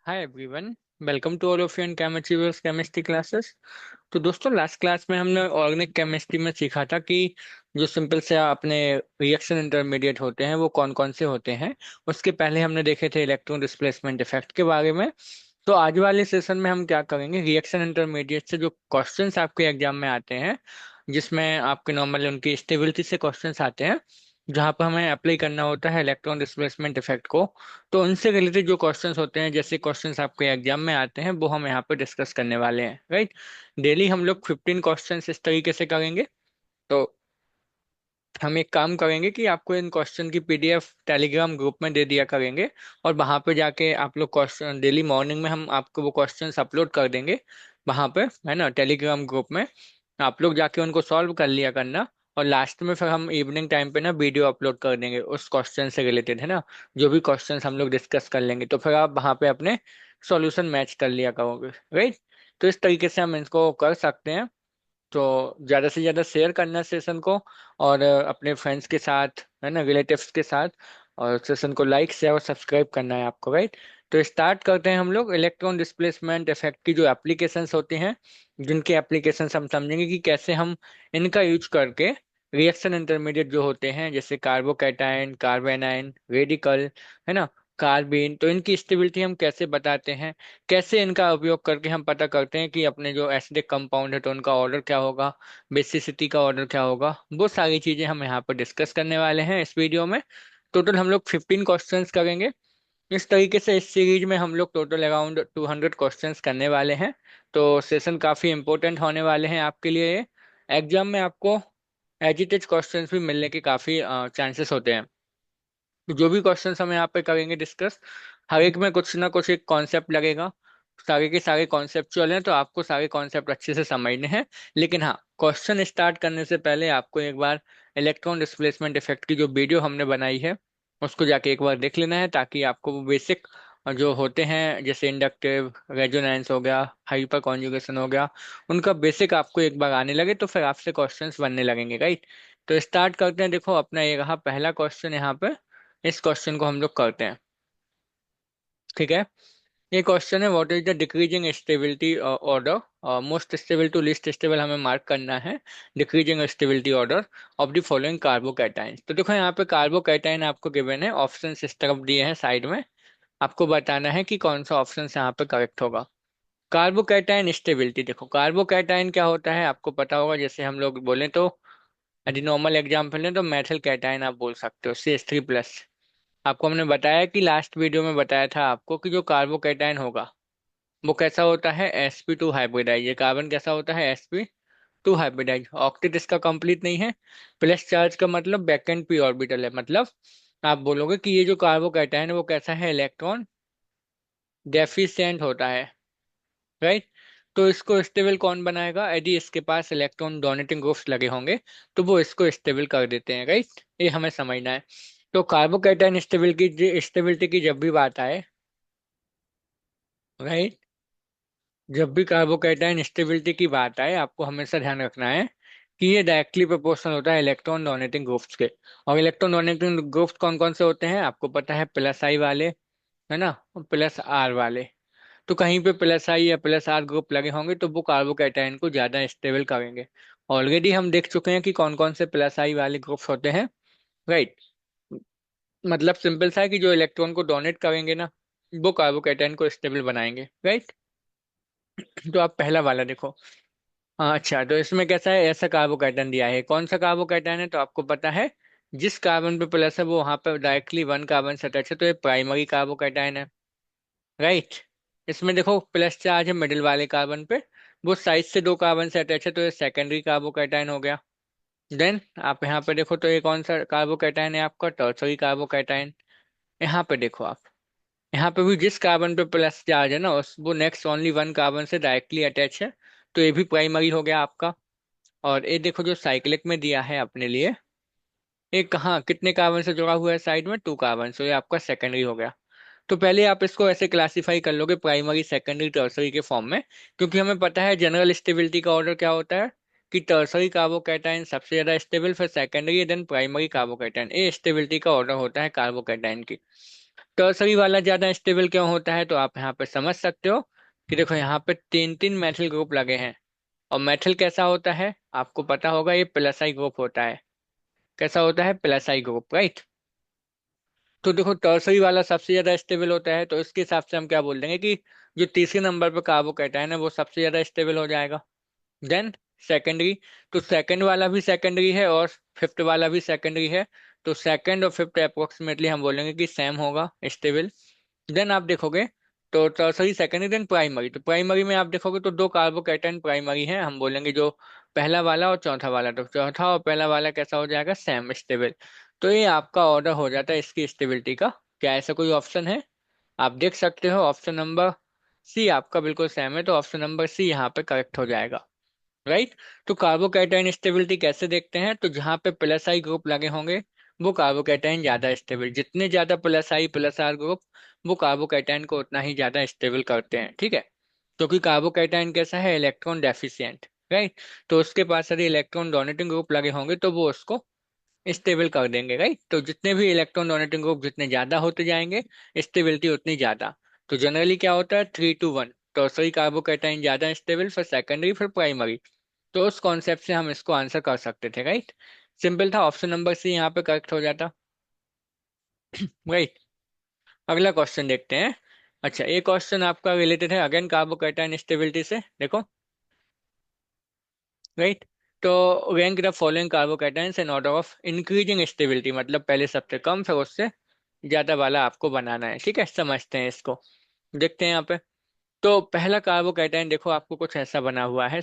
Hi everyone. Welcome to all of you in chemistry chemistry classes. तो दोस्तों, last class में हमने organic chemistry में सीखा था कि जो सिंपल से अपने रिएक्शन इंटरमीडिएट होते हैं वो कौन कौन से होते हैं। उसके पहले हमने देखे थे इलेक्ट्रॉन डिस्प्लेसमेंट इफेक्ट के बारे में। तो आज वाले सेशन में हम क्या करेंगे, रिएक्शन इंटरमीडिएट से जो क्वेश्चंस आपके एग्जाम में आते हैं, जिसमें आपके नॉर्मली उनकी स्टेबिलिटी से क्वेश्चंस आते हैं, जहाँ पर हमें अप्लाई करना होता है इलेक्ट्रॉन डिस्प्लेसमेंट इफेक्ट को। तो उनसे रिलेटेड जो क्वेश्चंस होते हैं, जैसे क्वेश्चंस आपके एग्जाम में आते हैं, वो हम यहाँ पे डिस्कस करने वाले हैं, राइट। डेली हम लोग 15 क्वेश्चंस इस तरीके से करेंगे। तो हम एक काम करेंगे कि आपको इन क्वेश्चन की पीडीएफ टेलीग्राम ग्रुप में दे दिया करेंगे, और वहां पे जाके आप लोग क्वेश्चन डेली मॉर्निंग में हम आपको वो क्वेश्चंस अपलोड कर देंगे वहां पे, है ना, टेलीग्राम ग्रुप में। आप लोग जाके उनको सॉल्व कर लिया करना। और लास्ट में फिर हम इवनिंग टाइम पे ना वीडियो अपलोड कर देंगे उस क्वेश्चन से रिलेटेड, है ना। जो भी क्वेश्चंस हम लोग डिस्कस कर लेंगे तो फिर आप वहां पे अपने सॉल्यूशन मैच कर लिया करोगे, राइट। तो इस तरीके से हम इसको कर सकते हैं। तो ज़्यादा से ज़्यादा शेयर करना सेशन को, और अपने फ्रेंड्स के साथ, है ना, रिलेटिव्स के साथ। और सेशन को लाइक शेयर और सब्सक्राइब करना है आपको, राइट। तो स्टार्ट करते हैं हम लोग इलेक्ट्रॉन डिस्प्लेसमेंट इफेक्ट की जो एप्लीकेशंस होती हैं, जिनके एप्लीकेशंस हम समझेंगे कि कैसे हम इनका यूज करके रिएक्शन इंटरमीडिएट जो होते हैं, जैसे कार्बोकैटायन, कार्बेनाइन, रेडिकल, है ना, कार्बीन, तो इनकी स्टेबिलिटी हम कैसे बताते हैं। कैसे इनका उपयोग करके हम पता करते हैं कि अपने जो एसिडिक कंपाउंड है तो उनका ऑर्डर क्या होगा, बेसिसिटी का ऑर्डर क्या होगा। वो सारी चीजें हम यहाँ पर डिस्कस करने वाले हैं इस वीडियो में। टोटल हम लोग 15 क्वेश्चंस करेंगे। इस तरीके से इस सीरीज में हम लोग टोटल अराउंड 200 क्वेश्चंस करने वाले हैं। तो सेशन काफी इंपॉर्टेंट होने वाले हैं आपके लिए ये। एग्जाम में आपको एजिटेड क्वेश्चंस भी मिलने के काफी चांसेस होते हैं। तो जो भी क्वेश्चंस हम यहाँ पे करेंगे डिस्कस, हर एक में कुछ ना कुछ एक कॉन्सेप्ट लगेगा। सारे के सारे कॉन्सेप्चुअल हैं, तो आपको सारे कॉन्सेप्ट अच्छे से समझने हैं। लेकिन हाँ, क्वेश्चन स्टार्ट करने से पहले आपको एक बार इलेक्ट्रॉन डिस्प्लेसमेंट इफेक्ट की जो वीडियो हमने बनाई है उसको जाके एक बार देख लेना है, ताकि आपको वो बेसिक जो होते हैं, जैसे इंडक्टिव रेजोनेंस हो गया, हाइपर कॉन्जुगेशन हो गया, उनका बेसिक आपको एक बार आने लगे तो फिर आपसे क्वेश्चंस बनने लगेंगे, राइट। तो स्टार्ट करते हैं। देखो, अपना ये रहा पहला क्वेश्चन यहाँ पे। इस क्वेश्चन को हम लोग करते हैं, ठीक है। ये क्वेश्चन है, what is the decreasing stability order, most stable to least stable हमें मार्क करना है। Decreasing stability order of the following carbocation. तो देखो, यहाँ पे कार्बोकैटाइन आपको गिवन है, ऑप्शन इस तरफ दिए हैं साइड में। आपको बताना है कि कौन सा ऑप्शन यहाँ पे करेक्ट होगा। कार्बोकैटाइन स्टेबिलिटी, देखो कार्बोकैटाइन क्या होता है आपको पता होगा। जैसे हम लोग बोले तो, यदि नॉर्मल एग्जाम्पल लें तो मेथल कैटाइन आप बोल सकते हो, CH3+। आपको हमने बताया कि लास्ट वीडियो में बताया था आपको कि जो कार्बोकैटायन होगा वो कैसा होता है, sp2 हाइब्रिडाइज। ये कार्बन कैसा होता है, sp2 हाइब्रिडाइज। ऑक्टेट इसका कंप्लीट नहीं है। प्लस चार्ज का मतलब बैक एंड पी ऑर्बिटल है, मतलब आप बोलोगे कि ये जो कार्बोकैटायन है वो कैसा है, इलेक्ट्रॉन डेफिशिएंट होता है, राइट। तो इसको स्टेबल कौन बनाएगा, यदि इसके पास इलेक्ट्रॉन डोनेटिंग ग्रुप्स लगे होंगे तो वो इसको स्टेबल कर देते हैं, राइट। ये हमें समझना है। तो कार्बोकैटायन स्टेबिलिटी की जब भी बात आए, राइट, जब भी कार्बोकैटायन स्टेबिलिटी की बात आए, आपको हमेशा ध्यान रखना है कि ये डायरेक्टली प्रोपोर्शनल होता है इलेक्ट्रॉन डोनेटिंग ग्रुप्स के। और इलेक्ट्रॉन डोनेटिंग ग्रुप्स कौन कौन से होते हैं आपको पता है, प्लस आई वाले, है ना, और प्लस आर वाले। तो कहीं पे प्लस आई या प्लस आर ग्रुप लगे होंगे तो वो कार्बोकैटायन को ज्यादा स्टेबल करेंगे। ऑलरेडी हम देख चुके हैं कि कौन कौन से प्लस आई वाले ग्रुप्स होते हैं, राइट। मतलब सिंपल सा है कि जो इलेक्ट्रॉन को डोनेट करेंगे ना, वो कार्बोकैटायन को स्टेबल बनाएंगे, राइट। तो आप पहला वाला देखो। हाँ, अच्छा, तो इसमें कैसा है, ऐसा कार्बोकैटायन दिया है। कौन सा कार्बोकैटायन है तो आपको पता है, जिस कार्बन पे प्लस है वो वहां पे डायरेक्टली वन कार्बन से अटैच है, तो ये प्राइमरी कार्बोकैटायन है, राइट। इसमें देखो प्लस चार्ज है मिडिल वाले कार्बन पे, वो साइड से दो कार्बन से अटैच है, तो ये सेकेंडरी कार्बोकैटायन हो गया। देन आप यहाँ पे देखो, तो ये कौन सा कार्बोकैटायन है आपका, टर्सरी कार्बोकैटायन। यहाँ पे देखो आप, यहाँ पे भी जिस कार्बन पे प्लस चार्ज है ना उस वो नेक्स्ट ओनली वन कार्बन से डायरेक्टली अटैच है, तो ये भी प्राइमरी हो गया आपका। और ये देखो जो साइक्लिक में दिया है अपने लिए, एक कहाँ कितने कार्बन से जुड़ा हुआ है, साइड में 2 कार्बन, तो ये आपका सेकेंडरी हो गया। तो पहले आप इसको ऐसे क्लासिफाई कर लोगे, प्राइमरी सेकेंडरी टर्सरी के फॉर्म में। क्योंकि हमें पता है जनरल स्टेबिलिटी का ऑर्डर क्या होता है, कि टर्सरी कार्बोकैटायन सबसे ज्यादा स्टेबल, फिर सेकेंडरी, देन प्राइमरी कार्बोकैटायन। ये स्टेबिलिटी का ऑर्डर होता है कार्बोकैटायन की। टर्सरी वाला ज्यादा स्टेबल क्यों होता है, तो आप यहाँ पे समझ सकते हो कि देखो यहाँ पे तीन तीन मेथिल ग्रुप लगे हैं। और मेथिल कैसा होता है आपको पता होगा, ये प्लस आई ग्रुप होता है। कैसा होता है, प्लस आई ग्रुप, राइट। तो देखो टर्सरी वाला सबसे ज्यादा स्टेबल होता है, तो इसके हिसाब से हम क्या बोल देंगे कि जो तीसरे नंबर पर कार्बोकैटायन है वो सबसे ज्यादा स्टेबल हो जाएगा। देन सेकेंडरी, तो सेकंड वाला भी सेकेंडरी है और फिफ्थ वाला भी सेकेंडरी है। तो सेकंड और फिफ्थ अप्रोक्सीमेटली हम बोलेंगे कि सेम होगा, स्टेबल। देन आप देखोगे तो टर्सरी सेकेंडरी देन प्राइमरी, तो प्राइमरी में आप देखोगे तो दो कार्बोकैटायन प्राइमरी है, हम बोलेंगे जो पहला वाला और चौथा वाला, तो चौथा और पहला वाला कैसा हो जाएगा, सेम स्टेबल। तो ये आपका ऑर्डर हो जाता है इसकी स्टेबिलिटी का। क्या ऐसा कोई ऑप्शन है? आप देख सकते हो ऑप्शन नंबर सी आपका बिल्कुल सेम है, तो ऑप्शन नंबर सी यहाँ पे करेक्ट हो जाएगा, राइट। तो कार्बोकैटायन स्टेबिलिटी कैसे देखते हैं, तो जहाँ पे प्लस आई ग्रुप लगे होंगे वो कार्बोकैटायन ज्यादा स्टेबल, जितने ज्यादा plus I plus R group वो कार्बोकैटायन को उतना ही ज्यादा स्टेबल करते हैं, ठीक है। क्योंकि कार्बोकैटायन कैसा है, इलेक्ट्रॉन डेफिशिएंट, राइट। तो उसके पास यदि इलेक्ट्रॉन डोनेटिंग ग्रुप लगे होंगे तो वो उसको स्टेबल कर देंगे, राइट। तो जितने भी इलेक्ट्रॉन डोनेटिंग ग्रुप जितने ज्यादा होते जाएंगे स्टेबिलिटी उतनी ज्यादा। तो जनरली क्या होता है, 3 to 1, टर्सरी कार्बोकैटायन ज्यादा स्टेबल, फिर सेकेंडरी, फिर प्राइमरी। तो उस कॉन्सेप्ट से हम इसको आंसर कर सकते थे, राइट। सिंपल था, ऑप्शन नंबर सी यहाँ पे करेक्ट हो जाता, राइट। अगला क्वेश्चन देखते हैं। अच्छा, एक क्वेश्चन आपका रिलेटेड है अगेन कार्बोकैटायन स्टेबिलिटी से, देखो, राइट। तो rank the following carbocations in order of increasing stability, मतलब पहले सबसे कम फिर उससे ज्यादा वाला आपको बनाना है, ठीक है। समझते हैं इसको, देखते हैं यहाँ पे। तो पहला कार्बोकैटायन देखो आपको कुछ ऐसा बना हुआ है,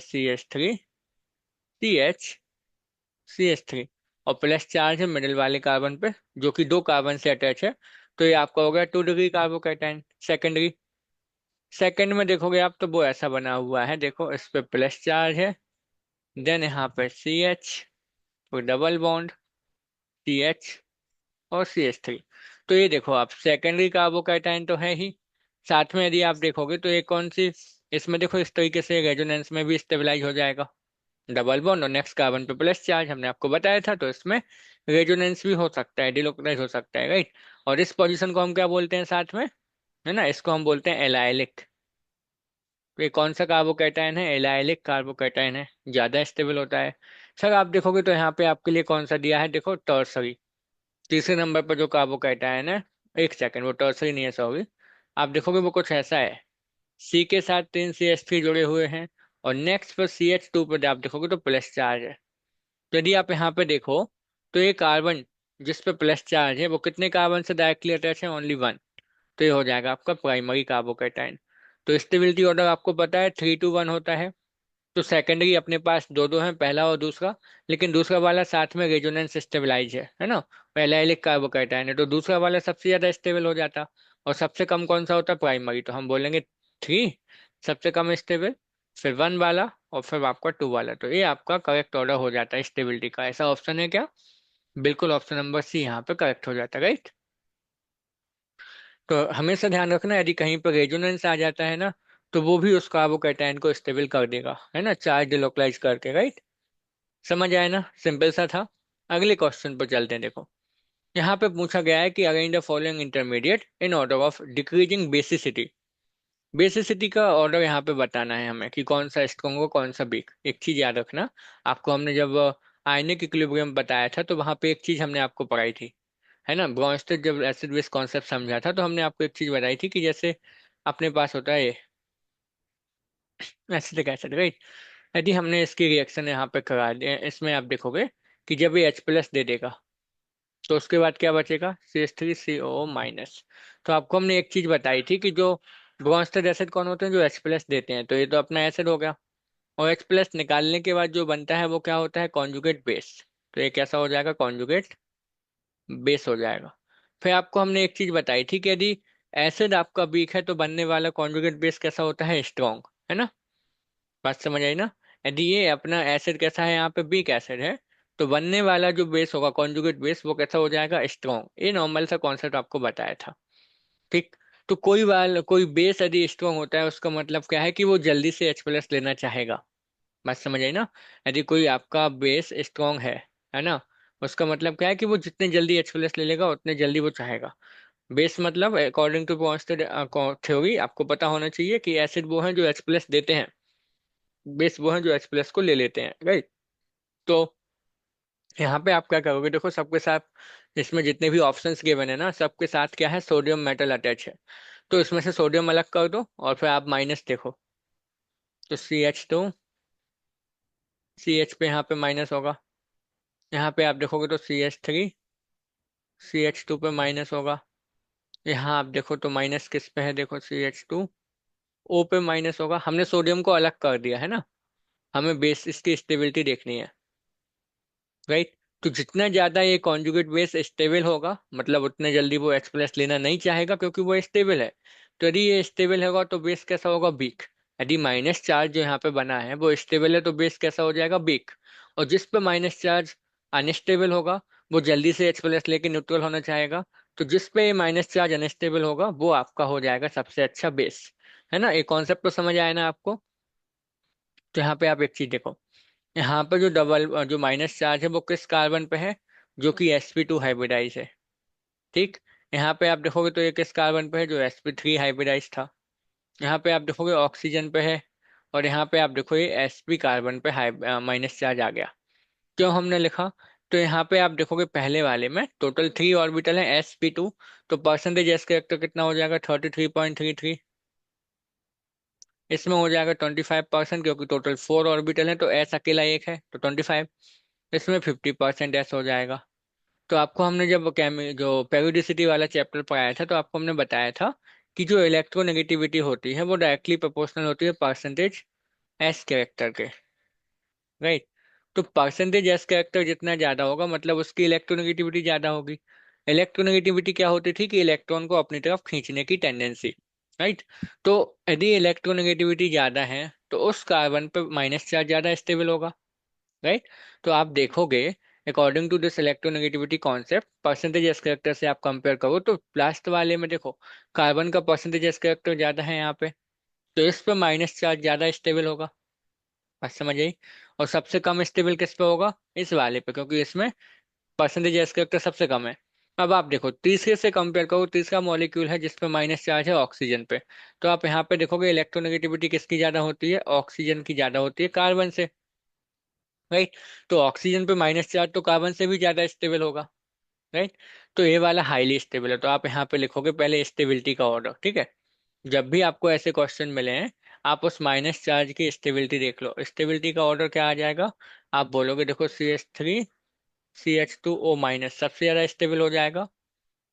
CH3 और प्लस चार्ज है मिडिल वाले कार्बन पे, जो कि दो कार्बन से अटैच है। तो ये आपका हो गया 2 डिग्री कार्बोकैटायन, सेकेंडरी। सेकेंड में देखोगे आप तो वो ऐसा बना हुआ है, देखो इस पे प्लस चार्ज है, देन यहाँ पे CH, फिर डबल बॉन्ड, CH और CH3। तो ये देखो आप सेकेंडरी कार्बोकैटायन तो है ही, साथ में यदि आप देखोगे तो ये कौन सी, इसमें देखो इस तरीके से रेजोनेंस में भी स्टेबलाइज हो जाएगा, डबल बॉन्ड और नेक्स्ट कार्बन पे प्लस चार्ज, हमने आपको बताया था। तो इसमें रेजोनेंस भी हो सकता है, डिलोक्राइज हो सकता है, राइट। और इस पोजीशन को हम क्या बोलते हैं साथ में, है ना, इसको हम बोलते हैं एलाइलिक। तो ये कौन सा कार्बोकैटायन है, एलाइलिक कार्बोकैटायन है, ज्यादा स्टेबल होता है। सर आप देखोगे तो यहाँ पे आपके लिए कौन सा दिया है, देखो टर्सरी, तीसरे नंबर पर जो कार्बोकैटायन है, एक सेकंड वो टर्सरी नहीं है, सॉरी। आप देखोगे वो कुछ ऐसा है, सी के साथ 3 CH3 जुड़े हुए हैं, और नेक्स्ट पर CH2 पर आप देखोगे तो प्लस चार्ज है। तो यदि आप यहाँ पे देखो तो ये कार्बन जिस पे प्लस चार्ज है वो कितने कार्बन से डायरेक्टली अटैच है, ओनली वन। तो ये हो जाएगा आपका प्राइमरी कार्बोकैटायन। तो स्टेबिलिटी ऑर्डर आपको पता है 3 to 1 होता है। तो सेकेंडरी अपने पास दो दो हैं, पहला और दूसरा, लेकिन दूसरा वाला साथ में रेजोनेंस स्टेबलाइज है ना। पहला एलिक कार्बोकैटायन है तो दूसरा वाला सबसे ज्यादा स्टेबल हो जाता। और सबसे कम कौन सा होता है, प्राइमरी, तो हम बोलेंगे 3 सबसे कम स्टेबल, फिर 1 वाला, और फिर आपका 2 वाला। तो ये आपका करेक्ट ऑर्डर हो जाता है स्टेबिलिटी का। ऐसा ऑप्शन है क्या? बिल्कुल, ऑप्शन नंबर सी यहाँ पे करेक्ट हो जाता है, राइट। तो हमेशा ध्यान रखना, यदि कहीं पर रेजोनेंस आ जाता है ना तो वो भी उस कार्बोकैटायन को स्टेबल कर देगा, है ना, चार्ज डिलोकलाइज करके, राइट। समझ आया ना, सिंपल सा था। अगले क्वेश्चन पर चलते हैं, देखो यहाँ पे पूछा गया है कि arrange the following intermediate in order of decreasing basicity. Basicity का ऑर्डर यहाँ पे बताना है हमें कि कौन सा स्ट्रॉन्ग हो कौन सा वीक। एक चीज याद रखना, आपको हमने जब आयनिक इक्विलिब्रियम बताया था तो वहां पे एक चीज हमने आपको पढ़ाई थी, है ना, ब्रोंस्टेड जब एसिड बेस कॉन्सेप्ट समझा था तो हमने आपको एक चीज बताई थी कि जैसे अपने पास होता है एसिटिक एसिड, राइट। यदि हमने इसकी रिएक्शन यहाँ पे करा दिया, इसमें आप देखोगे कि जब ये H+ दे देगा तो उसके बाद क्या बचेगा, CH3CO-। तो आपको हमने एक चीज बताई थी कि जो ब्रोंस्टेड एसिड कौन होते हैं, जो H+ देते हैं, तो ये तो अपना एसिड हो गया। और H+ निकालने के बाद जो बनता है वो क्या होता है, कॉन्जुगेट बेस। तो ये कैसा हो जाएगा, कॉन्जुगेट बेस हो जाएगा। फिर आपको हमने एक चीज बताई थी कि यदि एसिड आपका वीक है तो बनने वाला कॉन्जुगेट बेस कैसा होता है, स्ट्रॉन्ग, है ना। बात समझ आई ना। यदि ये अपना एसिड कैसा है, यहाँ पे वीक एसिड है, तो बनने वाला जो बेस होगा कॉन्जुगेट बेस वो कैसा हो जाएगा, स्ट्रॉन्ग। ये नॉर्मल सा कॉन्सेप्ट आपको बताया था, ठीक। तो कोई बेस यदि स्ट्रॉन्ग होता है उसका मतलब क्या है कि वो जल्दी से H+ लेना चाहेगा। बात समझ आई ना। यदि कोई आपका बेस स्ट्रॉन्ग है ना, उसका मतलब क्या है कि वो जितने जल्दी H+ ले लेगा उतने जल्दी वो चाहेगा। बेस मतलब अकॉर्डिंग टू पॉइंट थ्योरी आपको पता होना चाहिए कि एसिड वो हैं जो H प्लस देते हैं, बेस वो हैं जो H प्लस को ले लेते हैं, राइट। तो यहाँ पे आप क्या करोगे, देखो सबके साथ इसमें जितने भी ऑप्शंस गिवन है ना, सबके साथ क्या है, सोडियम मेटल अटैच है। तो इसमें से सोडियम अलग कर दो और फिर आप माइनस देखो, तो CH पे यहाँ पे माइनस होगा। यहाँ पे आप देखोगे तो CH2 पे माइनस होगा। यहाँ आप देखो तो माइनस किस पे है, देखो CH2 O पे माइनस होगा। हमने सोडियम को अलग कर दिया है ना, हमें बेस इसकी स्टेबिलिटी देखनी है, राइट। तो जितना ज्यादा ये कॉन्जुगेट बेस स्टेबल होगा, मतलब उतने जल्दी वो H प्लस लेना नहीं चाहेगा क्योंकि वो स्टेबल है। तो यदि ये स्टेबल होगा तो बेस कैसा होगा, वीक। यदि माइनस चार्ज जो यहाँ पे बना है वो स्टेबल है तो बेस कैसा हो जाएगा, वीक। और जिस पे माइनस चार्ज अनस्टेबल होगा वो जल्दी से H प्लस लेके न्यूट्रल होना चाहेगा। तो जिस पे माइनस चार्ज अनस्टेबल होगा वो आपका हो जाएगा सबसे अच्छा बेस, है ना। ये कॉन्सेप्ट तो समझ आया ना आपको। तो यहाँ पे आप एक चीज देखो, यहाँ पे जो माइनस चार्ज है वो किस कार्बन पे है, जो कि sp2 हाइब्रिडाइज है, ठीक। यहाँ पे आप देखोगे तो ये किस कार्बन पे है, जो sp3 हाइब्रिडाइज था। यहाँ पे आप देखोगे ऑक्सीजन पे है। और यहाँ पे आप देखो ये sp कार्बन पे माइनस चार्ज आ गया। क्यों हमने लिखा, तो यहाँ पे आप देखोगे पहले वाले में टोटल 3 ऑर्बिटल है sp2, तो परसेंटेज एस कैरेक्टर कितना हो जाएगा, 33.33। इसमें हो जाएगा 25%, क्योंकि टोटल 4 ऑर्बिटल है तो एस अकेला एक है तो 25। इसमें 50% एस हो जाएगा। तो आपको हमने जब जो पेरियोडिसिटी वाला चैप्टर पढ़ाया था तो आपको हमने बताया था कि जो इलेक्ट्रोनेगेटिविटी होती है वो डायरेक्टली प्रोपोर्शनल होती है परसेंटेज एस कैरेक्टर के, राइट। तो परसेंटेज एस कैरेक्टर जितना ज्यादा होगा मतलब उसकी इलेक्ट्रोनेगेटिविटी ज्यादा होगी। इलेक्ट्रोनेगेटिविटी क्या होती थी, कि इलेक्ट्रॉन को अपनी तरफ खींचने की टेंडेंसी, राइट। तो यदि इलेक्ट्रोनेगेटिविटी ज्यादा है तो उस कार्बन पे माइनस चार्ज ज्यादा स्टेबल होगा, राइट। तो आप देखोगे according to this electronegativity concept, percentage S character से आप कंपेयर करो तो लास्ट वाले में देखो कार्बन का परसेंटेज एस कैरेक्टर ज्यादा है यहाँ पे, तो इस पे माइनस चार्ज ज्यादा स्टेबल होगा। बात समझ आई। और सबसे कम स्टेबल किस पे होगा, इस वाले पे, क्योंकि इसमें परसेंटेज एस कैरेक्टर सबसे कम है। अब आप देखो तीसरे से कंपेयर करो, तीसरा मॉलिक्यूल है जिसपे माइनस चार्ज है ऑक्सीजन पे। तो आप यहाँ पे देखोगे इलेक्ट्रोनेगेटिविटी किसकी ज्यादा होती है, ऑक्सीजन की ज्यादा होती है कार्बन से, राइट। तो ऑक्सीजन पे माइनस चार्ज तो कार्बन से भी ज्यादा स्टेबल होगा, राइट। तो ये वाला हाईली स्टेबल है, तो आप यहाँ पे लिखोगे पहले स्टेबिलिटी का ऑर्डर, ठीक है। जब भी आपको ऐसे क्वेश्चन मिले हैं आप उस माइनस चार्ज की स्टेबिलिटी देख लो, स्टेबिलिटी का ऑर्डर क्या आ जाएगा। आप बोलोगे देखो CH3 CH2O माइनस सबसे ज्यादा स्टेबल हो जाएगा।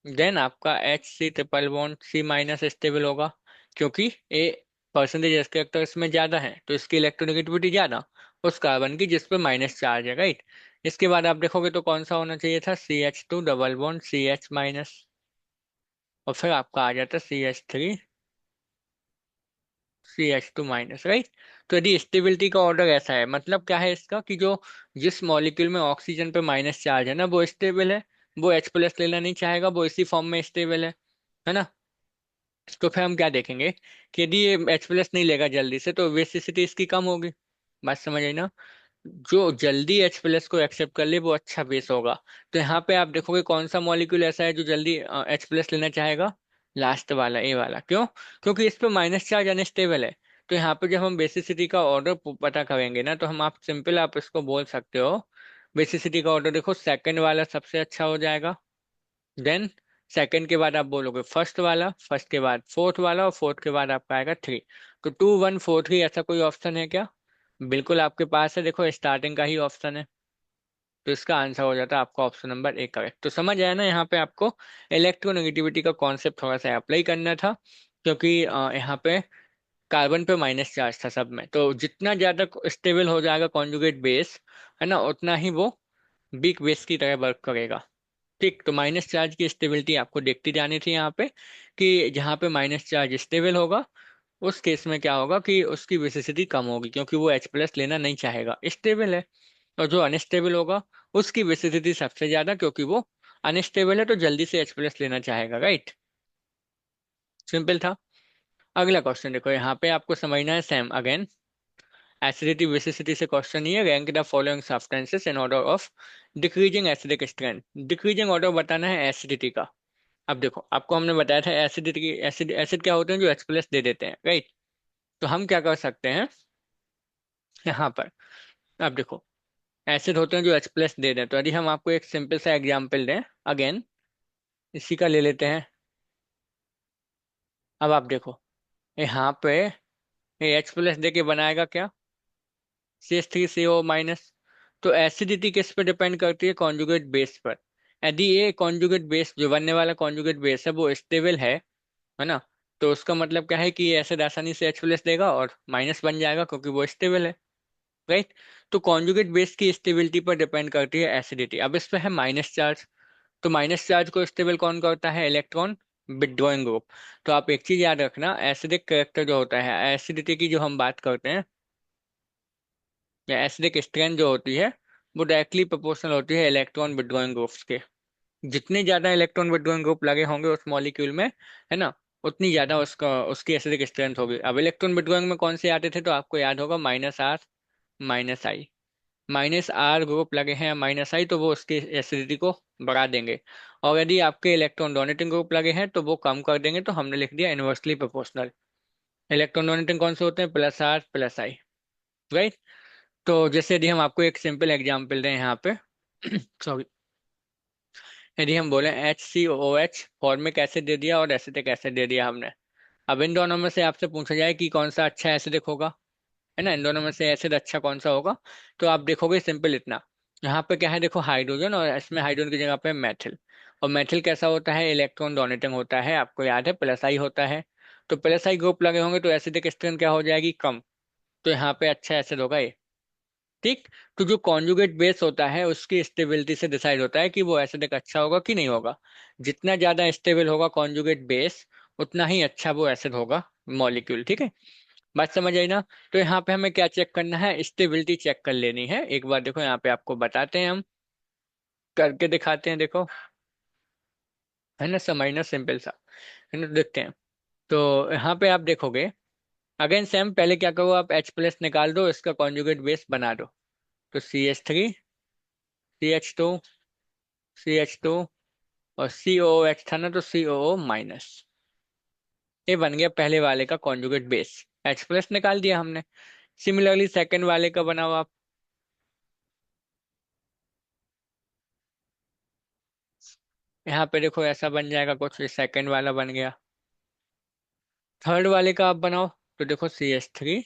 देन आपका HC triple bond C minus stable होगा, क्योंकि ए परसेंटेज एस कैरेक्टर इसमें ज्यादा है तो इसकी इलेक्ट्रोनेगेटिविटी ज्यादा उस कार्बन की जिस पे माइनस चार्ज है, राइट। इसके बाद आप देखोगे तो कौन सा होना चाहिए था, CH2 double bond CH minus, और फिर आपका आ जाता CH2 माइनस, राइट। तो यदि स्टेबिलिटी का ऑर्डर ऐसा है मतलब क्या है इसका, कि जो जिस मॉलिक्यूल में ऑक्सीजन पे माइनस चार्ज है ना वो स्टेबल है, वो H प्लस लेना नहीं चाहेगा, वो इसी फॉर्म में स्टेबल है ना। तो फिर हम क्या देखेंगे कि यदि ये H प्लस नहीं लेगा जल्दी से तो बेसिसिटी इसकी कम होगी। बात समझ आई ना। जो जल्दी H प्लस को एक्सेप्ट कर ले वो अच्छा बेस होगा। तो यहाँ पे आप देखोगे कौन सा मॉलिक्यूल ऐसा है जो जल्दी H प्लस लेना चाहेगा, लास्ट वाला ए वाला। क्यों, क्योंकि इस पे माइनस चार्ज अनस्टेबल है। तो यहाँ पे जब हम बेसिसिटी का ऑर्डर पता करेंगे ना तो हम आप सिंपल आप इसको बोल सकते हो, बेसिसिटी का ऑर्डर देखो सेकंड वाला सबसे अच्छा हो जाएगा। देन सेकंड के बाद आप बोलोगे फर्स्ट वाला, फर्स्ट के बाद फोर्थ वाला, और फोर्थ के बाद आपका आएगा थ्री। तो 2 1 4 3 ऐसा कोई ऑप्शन है क्या, बिल्कुल आपके पास है, देखो स्टार्टिंग का ही ऑप्शन है। तो इसका आंसर हो जाता है आपका ऑप्शन नंबर ए करेक्ट। तो समझ आया ना, यहाँ पे आपको इलेक्ट्रोनेगेटिविटी का कॉन्सेप्ट थोड़ा सा अप्लाई करना था, क्योंकि यहाँ पे कार्बन पे माइनस चार्ज था सब में, तो जितना ज्यादा स्टेबल हो जाएगा कॉन्जुगेट बेस, है ना, उतना ही वो वीक बेस की तरह वर्क करेगा, ठीक। तो माइनस चार्ज की स्टेबिलिटी आपको देखती जानी थी यहाँ पे, कि जहाँ पे माइनस चार्ज स्टेबल होगा उस केस में क्या होगा कि उसकी बेसिसिटी कम होगी, क्योंकि वो H प्लस लेना नहीं चाहेगा, स्टेबल है। और जो अनस्टेबल होगा उसकी बेसिसिटी सबसे ज्यादा, क्योंकि वो अनस्टेबल है तो जल्दी से H प्लस लेना चाहेगा, राइट। सिंपल था। अगला क्वेश्चन देखो, यहाँ पे आपको समझना है सेम अगेन, एसिडिटी बेसिसिटी से क्वेश्चन ही है, rank the following substances in order of decreasing acidic strength. Decreasing order बताना है एसिडिटी का। अब देखो, आपको हमने बताया था एसिडिटी, एसिड एसिड क्या होते हैं, जो H प्लस दे देते हैं, राइट। तो हम क्या कर सकते हैं यहाँ पर, अब देखो, एसिड होते हैं जो H प्लस दे दें, तो यदि हम आपको एक सिंपल सा एग्जांपल दें, अगेन इसी का ले लेते हैं। अब आप देखो, यहाँ पे ये H प्लस दे के बनाएगा क्या, CH3CO माइनस। तो एसिडिटी किस पे डिपेंड करती है, कॉन्जुगेट बेस पर। यदि ये कॉन्जुगेट बेस, जो बनने वाला कॉन्जुगेट बेस है, वो स्टेबल है ना, तो उसका मतलब क्या है कि ये एसिड आसानी से H प्लस देगा और माइनस बन जाएगा, क्योंकि वो स्टेबल है, राइट। तो कॉन्जुगेट बेस की स्टेबिलिटी पर डिपेंड करती है एसिडिटी। अब इस पे है माइनस चार्ज, तो माइनस चार्ज को स्टेबल कौन करता है, इलेक्ट्रॉन विथड्रॉइंग ग्रुप। तो आप एक चीज याद रखना, एसिडिक कैरेक्टर जो होता है, एसिडिटी की जो हम बात करते हैं, या एसिडिक स्ट्रेंथ जो होती है, वो डायरेक्टली प्रोपोर्शनल होती है इलेक्ट्रॉन विथड्रॉइंग ग्रुप्स के। जितने ज्यादा इलेक्ट्रॉन विथड्रॉइंग ग्रुप लगे होंगे उस मॉलिक्यूल में, है ना, उतनी ज्यादा उसका उसकी एसिडिक स्ट्रेंथ होगी। अब इलेक्ट्रॉन विथड्रॉइंग में कौन से आते थे, तो आपको याद होगा -R -I। -R ग्रुप लगे हैं, -I, तो वो उसकी एसिडिटी को बढ़ा देंगे। और यदि आपके इलेक्ट्रॉन डोनेटिंग ग्रुप लगे हैं तो वो कम कर देंगे, तो हमने लिख दिया इनवर्सली प्रोपोर्शनल। इलेक्ट्रॉन डोनेटिंग कौन से होते हैं, +R +I, राइट। तो जैसे यदि हम आपको एक सिंपल एग्जांपल दें यहाँ पे सॉरी, यदि हम बोले HCOOH, फॉर्मिक एसिड दे दिया और एसिटिक एसिड दे दिया हमने। अब इन दोनों में से आपसे पूछा जाए कि कौन सा अच्छा एसिडिक होगा, है ना, इन दोनों में से एसिड अच्छा कौन सा होगा, तो आप देखोगे सिंपल इतना, यहाँ पे क्या है, देखो हाइड्रोजन, और इसमें हाइड्रोजन की जगह पे मेथिल। और मेथिल कैसा होता है, इलेक्ट्रॉन डोनेटिंग होता है, आपको याद है +I होता है। तो +I ग्रुप लगे होंगे तो एसिडिक स्ट्रेंथ क्या हो जाएगी, कम। तो यहाँ पे अच्छा एसिड होगा ये, ठीक। तो जो कॉन्जुगेट बेस होता है उसकी स्टेबिलिटी से डिसाइड होता है कि वो एसिडिक अच्छा होगा कि नहीं होगा। जितना ज्यादा स्टेबल होगा कॉन्जुगेट बेस, उतना ही अच्छा वो एसिड होगा मॉलिक्यूल, ठीक है। बात समझ आई ना। तो यहाँ पे हमें क्या चेक करना है, स्टेबिलिटी चेक कर लेनी है। एक बार देखो यहाँ पे आपको बताते हैं, हम करके दिखाते हैं, देखो, है ना, समझना सिंपल सा, है ना, देखते हैं। तो यहाँ पे आप देखोगे, अगेन सेम, पहले क्या करो, आप H प्लस निकाल दो, इसका कॉन्जुगेट बेस बना दो। तो CH3, CH2 और COOH था ना, तो COO-। ये बन गया पहले वाले का कॉन्जुगेट बेस, H प्लस निकाल दिया हमने। सिमिलरली सेकंड वाले का बनाओ आप। यहाँ पे देखो ऐसा बन जाएगा कुछ, सेकंड वाला बन गया। थर्ड वाले का आप बनाओ, तो देखो CH3